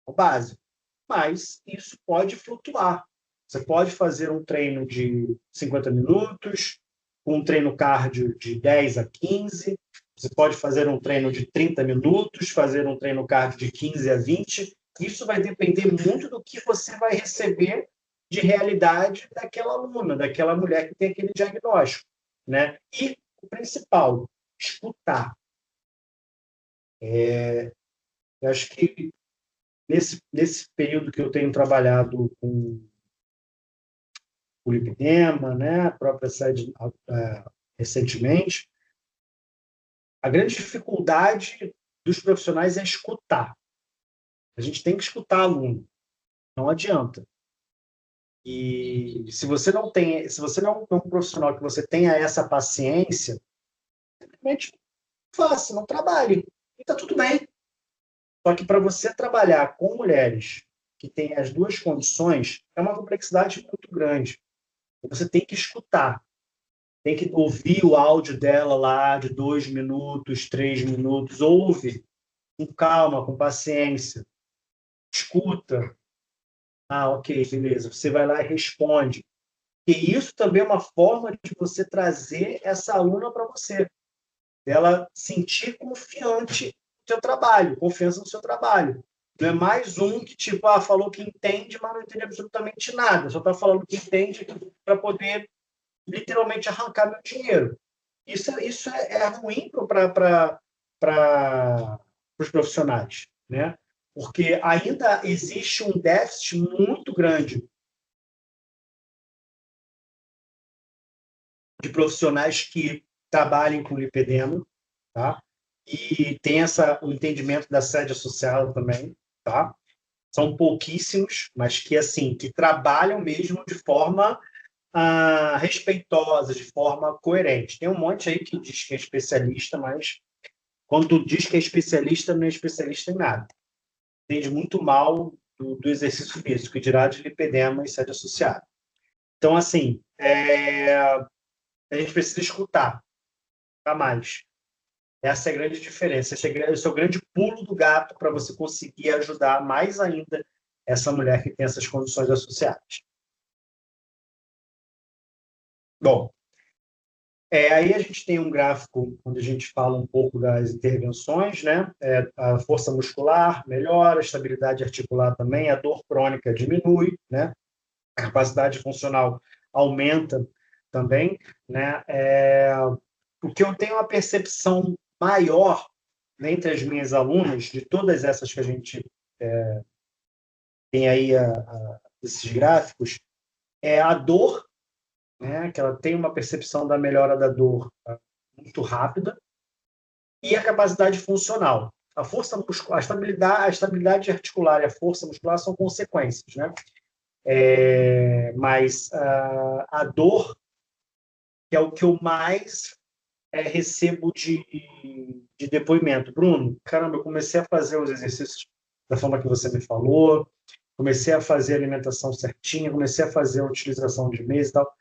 O básico. Mas isso pode flutuar. Você pode fazer um treino de 50 minutos, um treino cardio de 10 a 15, você pode fazer um treino de 30 minutos, fazer um treino cardio de 15 a 20. Isso vai depender muito do que você vai receber de realidade daquela aluna, daquela mulher que tem aquele diagnóstico. Né? E o principal, escutar. Eu acho que nesse período que eu tenho trabalhado com o lipedema, né, a própria sede recentemente, a grande dificuldade dos profissionais é escutar. A gente tem que escutar aluno, não adianta. E se você não é um profissional que você tenha essa paciência, simplesmente faça, não trabalhe. E está tudo bem. Só que para você trabalhar com mulheres que têm as duas condições, é uma complexidade muito grande. Você tem que escutar. Tem que ouvir o áudio dela lá de 2 minutos, 3 minutos. Ouve com calma, com paciência. Escuta. Ok, beleza. Você vai lá e responde. E isso também é uma forma de você trazer essa aluna para você. Ela sentir confiante no seu trabalho, confiança no seu trabalho. Não é mais um que, falou que entende, mas não entende absolutamente nada. Só está falando que entende para poder literalmente arrancar meu dinheiro. Isso é ruim para os profissionais, né? Porque ainda existe um déficit muito grande de profissionais que trabalhem com lipedema, tá? E tem o entendimento da assédio social também, tá? São pouquíssimos, mas que, assim, que trabalham mesmo de forma respeitosa, de forma coerente. Tem um monte aí que diz que é especialista, mas quando tu diz que é especialista, não é especialista em nada. Entende muito mal do exercício físico, e dirá de lipedema e sede associada. Então, assim, a gente precisa escutar para mais. Essa é a grande diferença. Esse é o grande pulo do gato para você conseguir ajudar mais ainda essa mulher que tem essas condições associadas. Bom, aí a gente tem um gráfico onde a gente fala um pouco das intervenções, né? A força muscular melhora, a estabilidade articular também, a dor crônica diminui, né? A capacidade funcional aumenta também, né? O que eu tenho uma percepção maior, né, entre as minhas alunas, de todas essas que a gente tem aí esses gráficos, é a dor, né, que ela tem uma percepção da melhora da dor muito rápida, e a capacidade funcional. A força muscular, a estabilidade articular e a força muscular são consequências, né? Mas a dor, que é o que eu mais recebo de depoimento. Bruno, caramba, eu comecei a fazer os exercícios da forma que você me falou, comecei a fazer a alimentação certinha, comecei a fazer a utilização de mesa e tal.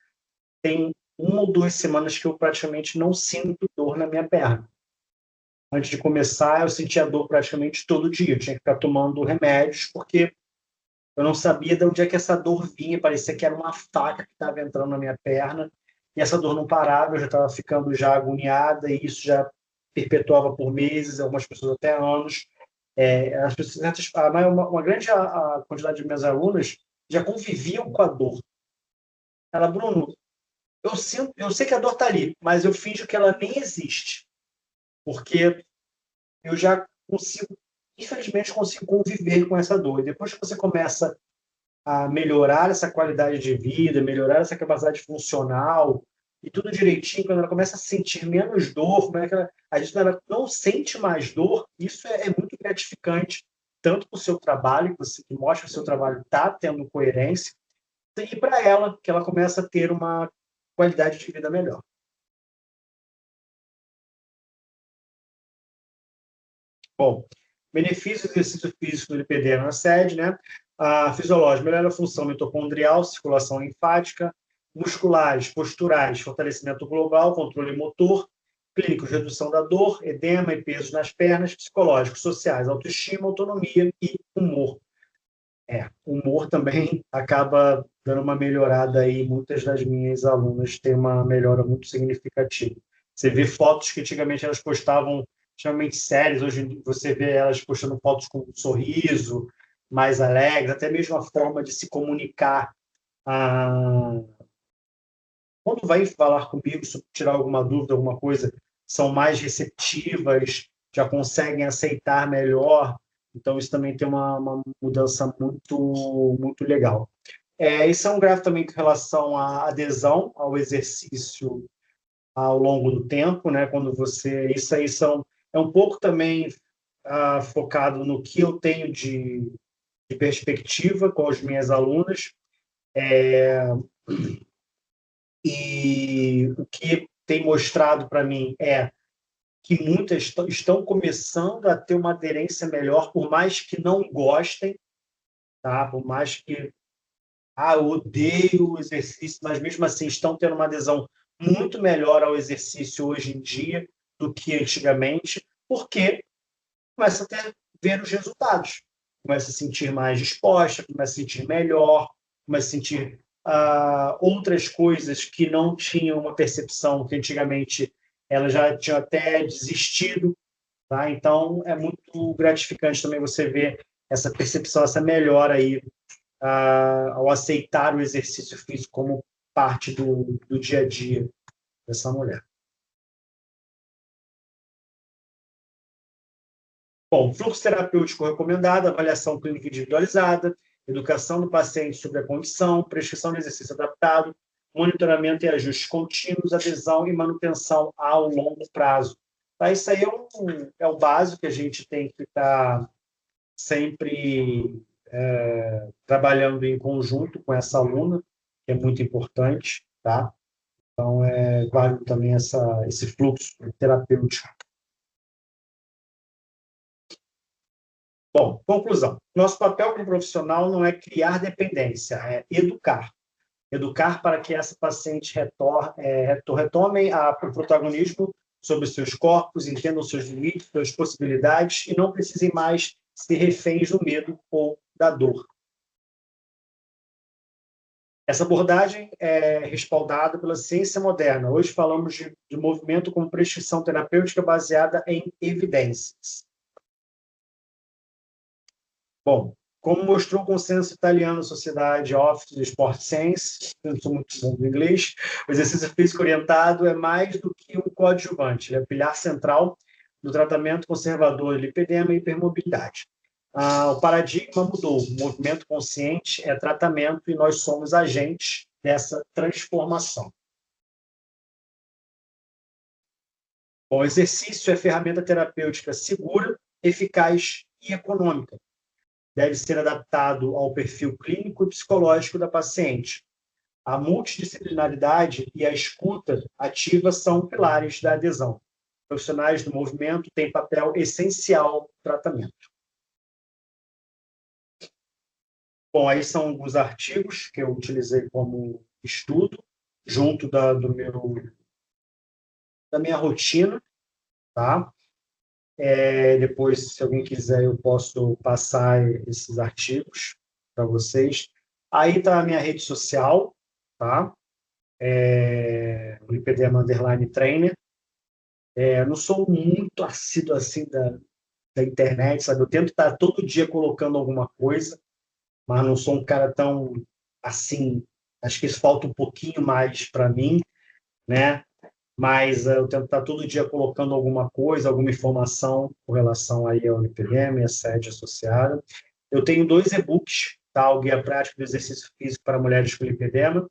Tem 1 ou 2 semanas que eu praticamente não sinto dor na minha perna. Antes de começar, eu sentia dor praticamente todo dia. Eu tinha que ficar tomando remédios, porque eu não sabia de onde é que essa dor vinha. Parecia que era uma faca que estava entrando na minha perna. E essa dor não parava, eu já estava ficando já agoniada, e isso já perpetuava por meses, algumas pessoas até anos. As pessoas, uma grande a quantidade de minhas alunas já conviviam com a dor. Ela, Bruno, eu sei que a dor está ali, mas eu finjo que ela nem existe, porque eu já consigo, infelizmente, consigo conviver com essa dor. E depois que você começa a melhorar essa qualidade de vida, melhorar essa capacidade funcional e tudo direitinho, quando ela começa a sentir menos dor, como é que a gente ela não sente mais dor, isso é muito gratificante, tanto para o seu trabalho, que mostra que o seu trabalho está tendo coerência, e para ela, que ela começa a ter uma qualidade de vida melhor. Bom, benefícios do exercício físico do lipedema na sede, né? Fisiológico, melhora a função mitocondrial, circulação linfática, musculares, posturais, fortalecimento global, controle motor, clínicos, redução da dor, edema e peso nas pernas, psicológicos, sociais, autoestima, autonomia e humor. Humor também acaba dando uma melhorada aí, muitas das minhas alunas têm uma melhora muito significativa. Você vê fotos que antigamente elas postavam extremamente sérias, hoje você vê elas postando fotos com um sorriso, mais alegres, até mesmo a forma de se comunicar. Quando vai falar comigo, se tirar alguma dúvida, alguma coisa, são mais receptivas, já conseguem aceitar melhor. Então, isso também tem uma mudança muito, muito legal. Isso é um gráfico também com relação à adesão ao exercício ao longo do tempo, né? Quando você... Isso aí é um pouco também focado no que eu tenho de perspectiva com as minhas alunas. E o que tem mostrado para mim é que muitas estão começando a ter uma aderência melhor, por mais que não gostem, tá? Por mais que eu odeio o exercício, mas mesmo assim estão tendo uma adesão muito melhor ao exercício hoje em dia do que antigamente, porque começa a ver os resultados, começa a sentir mais disposta, começa a sentir melhor, começa a sentir outras coisas que não tinham uma percepção, que antigamente ela já tinha até desistido, tá? Então é muito gratificante também você ver essa percepção, essa melhora aí ao aceitar o exercício físico como parte do dia a dia dessa mulher. Bom, fluxo terapêutico recomendado, avaliação clínica individualizada, educação do paciente sobre a condição, prescrição de exercício adaptado, monitoramento e ajustes contínuos, adesão e manutenção ao longo prazo. Tá? Isso aí é o básico que a gente tem que estar sempre trabalhando em conjunto com essa aluna, que é muito importante, tá? Então, é válido também esse fluxo terapêutico. Bom, conclusão. Nosso papel como profissional não é criar dependência, é educar. Educar para que essa paciente retome o protagonismo sobre os seus corpos, entendam seus limites, suas possibilidades e não precisem mais ser reféns do medo ou da dor. Essa abordagem é respaldada pela ciência moderna. Hoje falamos de movimento como prescrição terapêutica baseada em evidências. Bom, como mostrou o consenso italiano Sociedade of Sport Science, eu não sou muito bom no inglês, o exercício físico orientado é mais do que um coadjuvante, ele é o pilar central do tratamento conservador de lipedema e hipermobilidade. O paradigma mudou, o movimento consciente é tratamento e nós somos agentes dessa transformação. Bom, o exercício é ferramenta terapêutica segura, eficaz e econômica. Deve ser adaptado ao perfil clínico e psicológico da paciente. A multidisciplinaridade e a escuta ativa são pilares da adesão. Profissionais do movimento têm papel essencial no tratamento. Bom, aí são alguns artigos que eu utilizei como estudo, junto da minha rotina, tá? Depois, se alguém quiser, eu posso passar esses artigos para vocês. Aí está a minha rede social, tá? O Lipedema _trainer. Não sou muito assíduo assim da internet, sabe? Eu tento estar todo dia colocando alguma coisa, mas não sou um cara tão assim. Acho que isso falta um pouquinho mais para mim, né? Mas eu tento estar todo dia colocando alguma coisa, alguma informação com relação aí ao lipedema e a sede associada. Eu tenho 2 e-books, tá? O Guia Prático do Exercício Físico para Mulheres com Lipedema.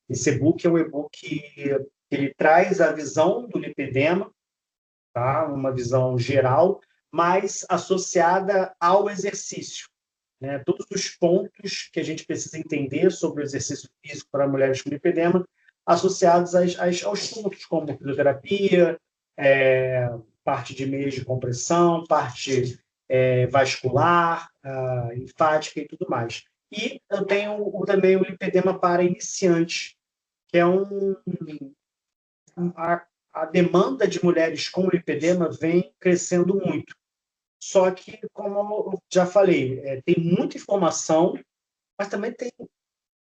Esse e-book é um e-book que ele traz a visão do lipedema, tá? Uma visão geral, mas associada ao exercício, né? Todos os pontos que a gente precisa entender sobre o exercício físico para mulheres com lipedema, associados aos pontos como fisioterapia, parte de meios de compressão, parte vascular, linfática e tudo mais. E eu tenho também o lipedema para iniciantes, que é a demanda de mulheres com lipedema vem crescendo muito. Só que, como eu já falei, tem muita informação, mas também tem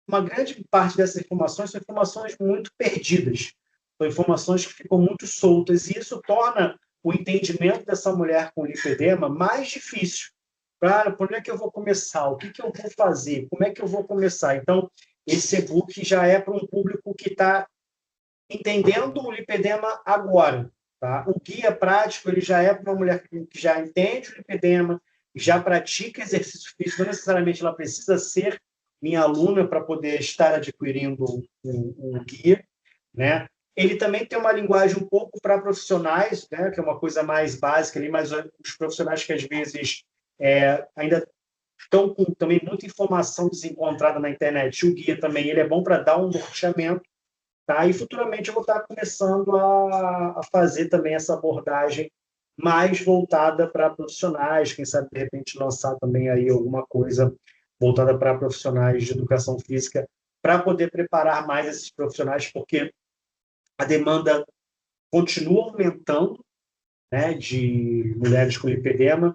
uma grande parte dessas informações são informações muito perdidas, são informações que ficam muito soltas, e isso torna o entendimento dessa mulher com lipedema mais difícil. Cara, por onde é que eu vou começar? O que que eu vou fazer? Como é que eu vou começar? Então, esse e-book já é para um público que está entendendo o lipedema agora. Tá? O guia prático ele já é para uma mulher que já entende o lipedema, já pratica exercício físico, não necessariamente ela precisa ser minha aluna para poder estar adquirindo um guia, né? Ele também tem uma linguagem um pouco para profissionais, né? Que é uma coisa mais básica ali, mas os profissionais que às vezes ainda estão com também muita informação desencontrada na internet. O guia também ele é bom para dar um norteamento. Tá? E futuramente eu vou estar começando a fazer também essa abordagem mais voltada para profissionais, quem sabe de repente lançar também aí alguma coisa voltada para profissionais de educação física, para poder preparar mais esses profissionais, porque a demanda continua aumentando, né, de mulheres com lipedema,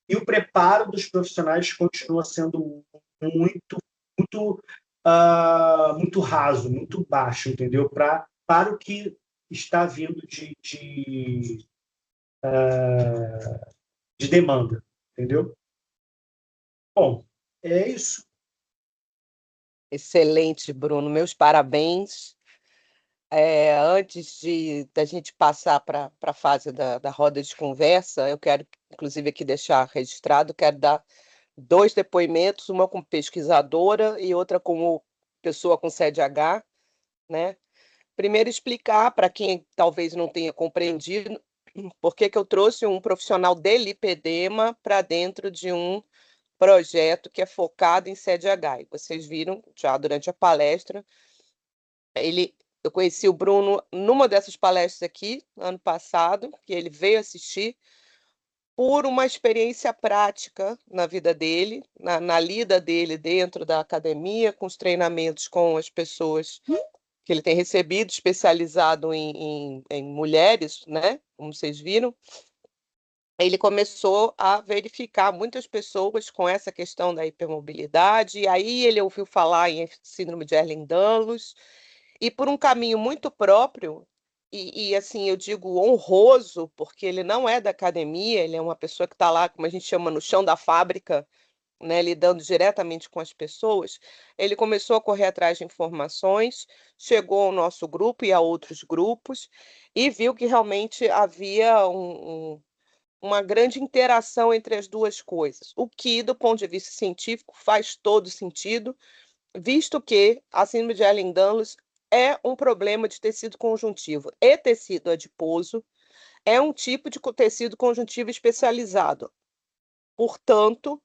e o preparo dos profissionais continua sendo muito, muito, muito raso, muito baixo, entendeu? Para o que está vindo de demanda, entendeu? Bom, é isso. Excelente, Bruno. Meus parabéns. Antes da gente passar para a fase da roda de conversa, eu quero, inclusive, aqui deixar registrado, quero dar 2 depoimentos, uma como pesquisadora e outra como pessoa com CDH, né? Primeiro, explicar para quem talvez não tenha compreendido por que eu trouxe um profissional de lipedema para dentro de um projeto que é focado em CDH. E vocês viram já durante a palestra, eu conheci o Bruno numa dessas palestras aqui, ano passado, que ele veio assistir, por uma experiência prática na vida dele, na lida dele dentro da academia, com os treinamentos com as pessoas que ele tem recebido, especializado em mulheres, né? Como vocês viram. Ele começou a verificar muitas pessoas com essa questão da hipermobilidade, e aí ele ouviu falar em síndrome de Ehlers-Danlos, e por um caminho muito próprio, assim, eu digo honroso, porque ele não é da academia, ele é uma pessoa que está lá, como a gente chama, no chão da fábrica, né, lidando diretamente com as pessoas. Ele começou a correr atrás de informações, chegou ao nosso grupo e a outros grupos, e viu que realmente havia uma grande interação entre as duas coisas, o que, do ponto de vista científico, faz todo sentido, visto que a síndrome de Ehlers-Danlos é um problema de tecido conjuntivo e tecido adiposo, é um tipo de tecido conjuntivo especializado. Portanto,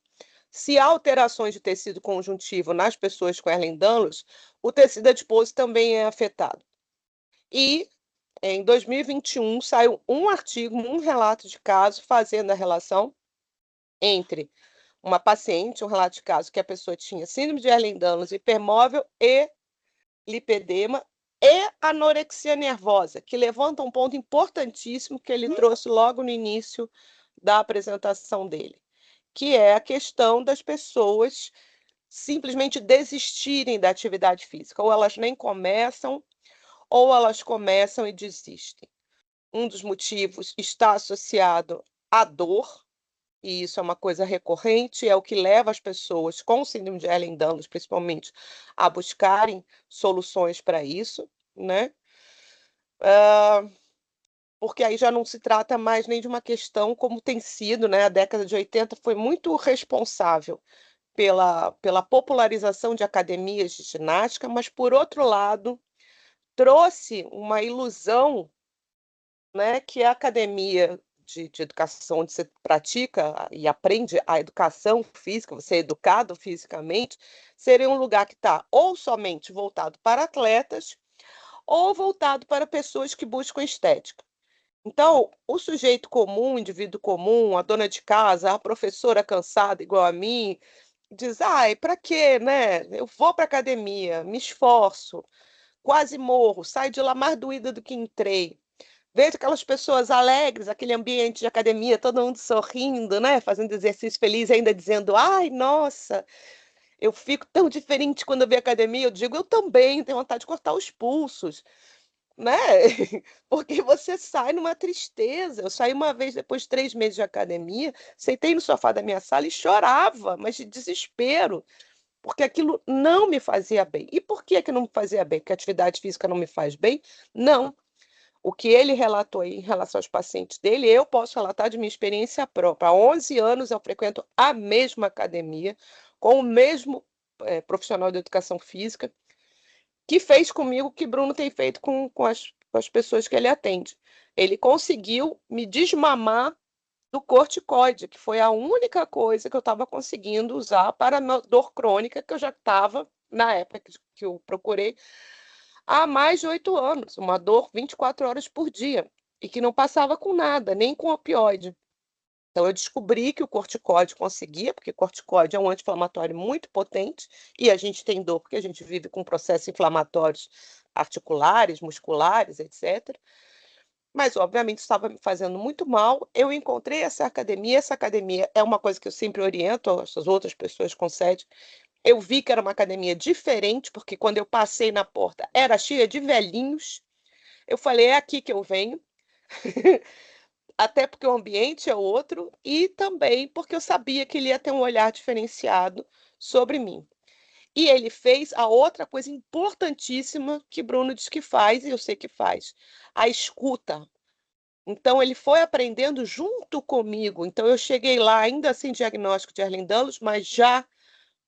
se há alterações de tecido conjuntivo nas pessoas com Ehlers-Danlos, o tecido adiposo também é afetado. E em 2021 saiu um artigo, um relato de caso fazendo a relação entre uma paciente, um relato de caso que a pessoa tinha síndrome de Ehlers-Danlos hipermóvel e lipedema e anorexia nervosa, que levanta um ponto importantíssimo que ele trouxe logo no início da apresentação dele, que é a questão das pessoas simplesmente desistirem da atividade física, ou elas nem começam, ou elas começam e desistem. Um dos motivos está associado à dor, e isso é uma coisa recorrente, é o que leva as pessoas com síndrome de Ehlers-Danlos, principalmente, a buscarem soluções para isso, né? Porque aí já não se trata mais nem de uma questão como tem sido, né? A década de 80 foi muito responsável pela popularização de academias de ginástica, mas, por outro lado, trouxe uma ilusão, né, que a academia de educação, onde você pratica e aprende a educação física, você é educado fisicamente, seria um lugar que está ou somente voltado para atletas ou voltado para pessoas que buscam estética. Então, o sujeito comum, o indivíduo comum, a dona de casa, a professora cansada igual a mim, diz: ai, para quê, né? Eu vou para academia, me esforço, quase morro, saio de lá mais doída do que entrei. Vejo aquelas pessoas alegres, aquele ambiente de academia, todo mundo sorrindo, né? Fazendo exercício feliz, ainda dizendo: ai, nossa, eu fico tão diferente quando eu vejo academia. Eu digo: eu também tenho vontade de cortar os pulsos, né? Porque você sai numa tristeza. Eu saí uma vez, depois de 3 meses de academia, sentei no sofá da minha sala e chorava, mas de desespero, porque aquilo não me fazia bem. E por que que não me fazia bem? Porque a atividade física não me faz bem? Não. O que ele relatou aí em relação aos pacientes dele, eu posso relatar de minha experiência própria. Há 11 anos eu frequento a mesma academia, com o mesmo profissional de educação física, que fez comigo o que Bruno tem feito com as pessoas que ele atende. Ele conseguiu me desmamar do corticoide, que foi a única coisa que eu estava conseguindo usar para a minha dor crônica, que eu já estava, na época que eu procurei, há mais de 8 anos, uma dor 24 horas por dia, e que não passava com nada, nem com opioide. Então, eu descobri que o corticóide conseguia, porque corticóide é um anti-inflamatório muito potente, e a gente tem dor porque a gente vive com processos inflamatórios articulares, musculares, etc. Mas, obviamente, estava me fazendo muito mal. Eu encontrei essa academia é uma coisa que eu sempre oriento as outras pessoas com sede. Eu vi que era uma academia diferente, porque quando eu passei na porta era cheia de velhinhos. Eu falei, é aqui que eu venho. Até porque o ambiente é outro e também porque eu sabia que ele ia ter um olhar diferenciado sobre mim. E ele fez a outra coisa importantíssima que Bruno diz que faz, e eu sei que faz, a escuta. Então, ele foi aprendendo junto comigo. Então, eu cheguei lá ainda sem diagnóstico de Ehlers-Danlos, mas já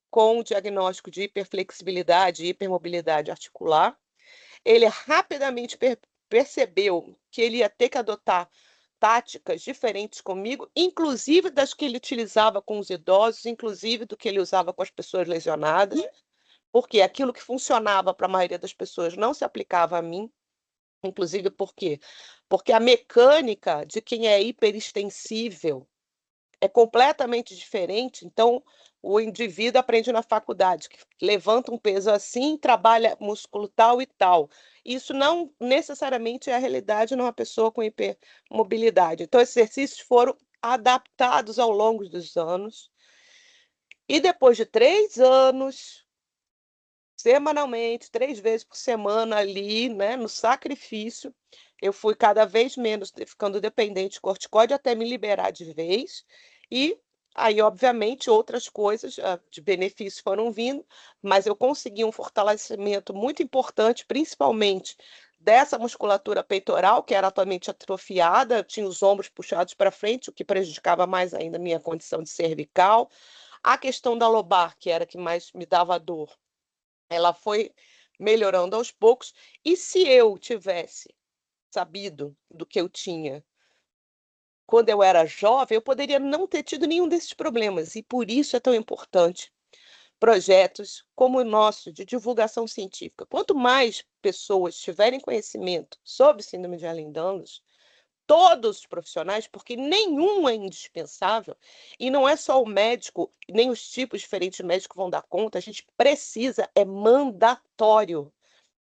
com o diagnóstico de hiperflexibilidade e hipermobilidade articular. Ele rapidamente percebeu que ele ia ter que adotar táticas diferentes comigo, inclusive das que ele utilizava com os idosos, inclusive do que ele usava com as pessoas lesionadas, porque aquilo que funcionava para a maioria das pessoas não se aplicava a mim, inclusive por quê? Porque a mecânica de quem é hiperextensível é completamente diferente. Então, o indivíduo aprende na faculdade que levanta um peso assim, trabalha músculo tal e tal. Isso não necessariamente é a realidade numa pessoa com hipermobilidade. Então, esses exercícios foram adaptados ao longo dos anos. E depois de 3 anos, semanalmente, 3 vezes por semana ali, né, no sacrifício, eu fui cada vez menos ficando dependente de corticóide até me liberar de vez. E aí, obviamente, outras coisas de benefício foram vindo, mas eu consegui um fortalecimento muito importante, principalmente dessa musculatura peitoral, que era atualmente atrofiada, tinha os ombros puxados para frente, o que prejudicava mais ainda a minha condição de cervical. A questão da lobar, que era a que mais me dava dor, ela foi melhorando aos poucos. E se eu tivesse sabido do que eu tinha quando eu era jovem, eu poderia não ter tido nenhum desses problemas. E por isso é tão importante projetos como o nosso, de divulgação científica. Quanto mais pessoas tiverem conhecimento sobre síndrome de Ehlers-Danlos, todos os profissionais, porque nenhum é indispensável, e não é só o médico, nem os tipos diferentes de médico vão dar conta, a gente precisa, é mandatório,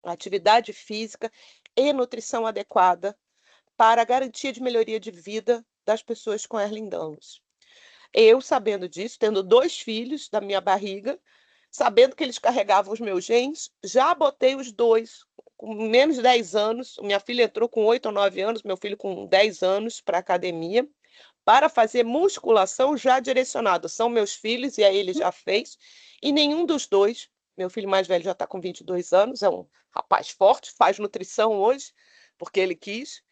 atividade física e nutrição adequada para a garantia de melhoria de vida das pessoas com Ehlers-Danlos. Eu, sabendo disso, tendo 2 filhos da minha barriga, sabendo que eles carregavam os meus genes, já botei os dois com menos de 10 anos. Minha filha entrou com 8 ou 9 anos, meu filho com 10 anos para a academia, para fazer musculação já direcionado. São meus filhos e aí ele já fez, e nenhum dos dois, meu filho mais velho já está com 22 anos, é um rapaz forte, faz nutrição hoje, porque ele quis.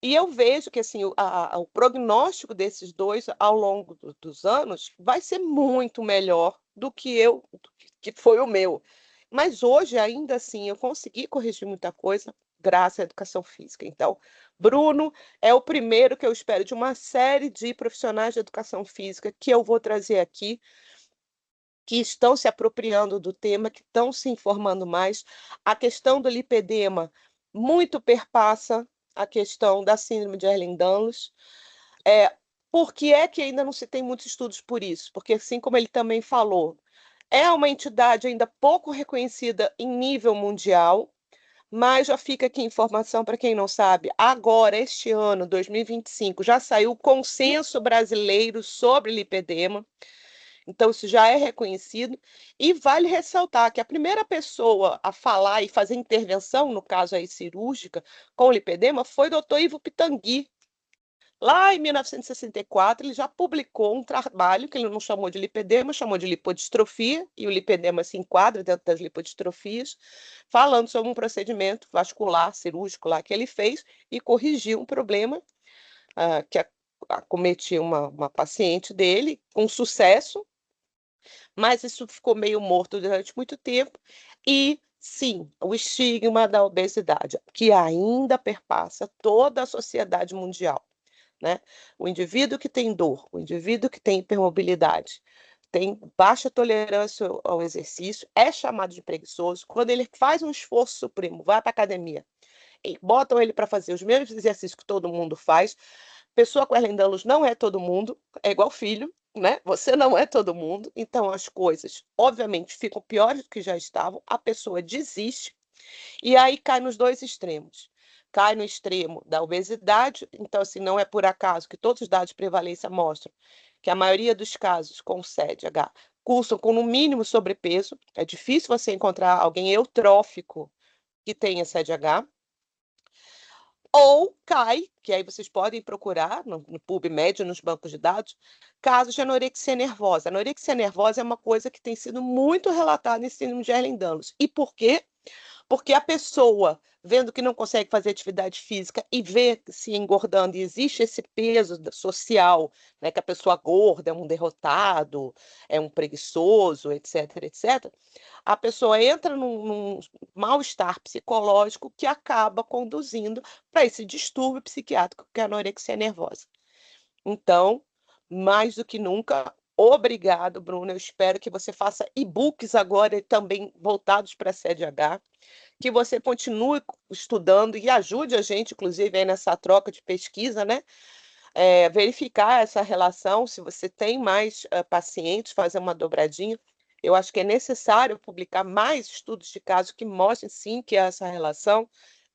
E eu vejo que assim, o prognóstico desses dois ao longo dos anos vai ser muito melhor do que foi o meu. Mas hoje, ainda assim, eu consegui corrigir muita coisa graças à educação física. Então, Bruno é o primeiro que eu espero de uma série de profissionais de educação física que eu vou trazer aqui, que estão se apropriando do tema, que estão se informando mais. A questão do lipedema muito perpassa a questão da síndrome de Ehlers-Danlos. Por que é que ainda não se tem muitos estudos por isso? Porque, assim como ele também falou, é uma entidade ainda pouco reconhecida em nível mundial, mas já fica aqui informação para quem não sabe. Agora, este ano, 2025, já saiu o consenso brasileiro sobre lipedema. Então, isso já é reconhecido. E vale ressaltar que a primeira pessoa a falar e fazer intervenção, no caso aí cirúrgica, com lipedema, foi o Dr. Ivo Pitangui. Lá em 1964, ele já publicou um trabalho que ele não chamou de lipedema, chamou de lipodistrofia, e o lipedema se enquadra dentro das lipodistrofias, falando sobre um procedimento vascular, cirúrgico lá que ele fez e corrigiu um problema que acometia uma paciente dele com sucesso, mas isso ficou meio morto durante muito tempo. E, sim, o estigma da obesidade, que ainda perpassa toda a sociedade mundial, né? O indivíduo que tem dor, o indivíduo que tem hipermobilidade, tem baixa tolerância ao exercício, é chamado de preguiçoso. Quando ele faz um esforço supremo, vai para a academia, e botam ele para fazer os mesmos exercícios que todo mundo faz. Pessoa com Ehlers-Danlos não é todo mundo, é igual filho, né? Você não é todo mundo, então as coisas, obviamente, ficam piores do que já estavam, a pessoa desiste, e aí cai nos dois extremos. Cai no extremo da obesidade, então, assim, não é por acaso que todos os dados de prevalência mostram que a maioria dos casos com CDH cursam com, no mínimo, sobrepeso. É difícil você encontrar alguém eutrófico que tenha CDH. Ou cai, que aí vocês podem procurar no PubMed, nos bancos de dados, casos de anorexia nervosa. A anorexia nervosa é uma coisa que tem sido muito relatada em síndrome de Ehlers-Danlos. E por quê? Porque a pessoa, vendo que não consegue fazer atividade física e vê se engordando, e existe esse peso social, né, que a pessoa gorda é um derrotado, é um preguiçoso, etc., etc., a pessoa entra num mal-estar psicológico que acaba conduzindo para esse distúrbio psiquiátrico que é a anorexia nervosa. Então, mais do que nunca, obrigado, Bruno. Eu espero que você faça e-books agora também voltados para a CDH, que você continue estudando e ajude a gente, inclusive, aí nessa troca de pesquisa, né? Verificar essa relação, se você tem mais pacientes, fazer uma dobradinha. Eu acho que é necessário publicar mais estudos de caso que mostrem, sim, que há essa relação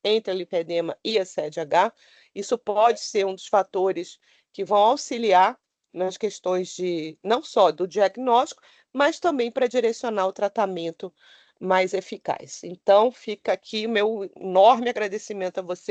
entre a lipedema e a CDH. Isso pode ser um dos fatores que vão auxiliar nas questões de, não só do diagnóstico, mas também para direcionar o tratamento mais eficaz. Então, fica aqui o meu enorme agradecimento a você.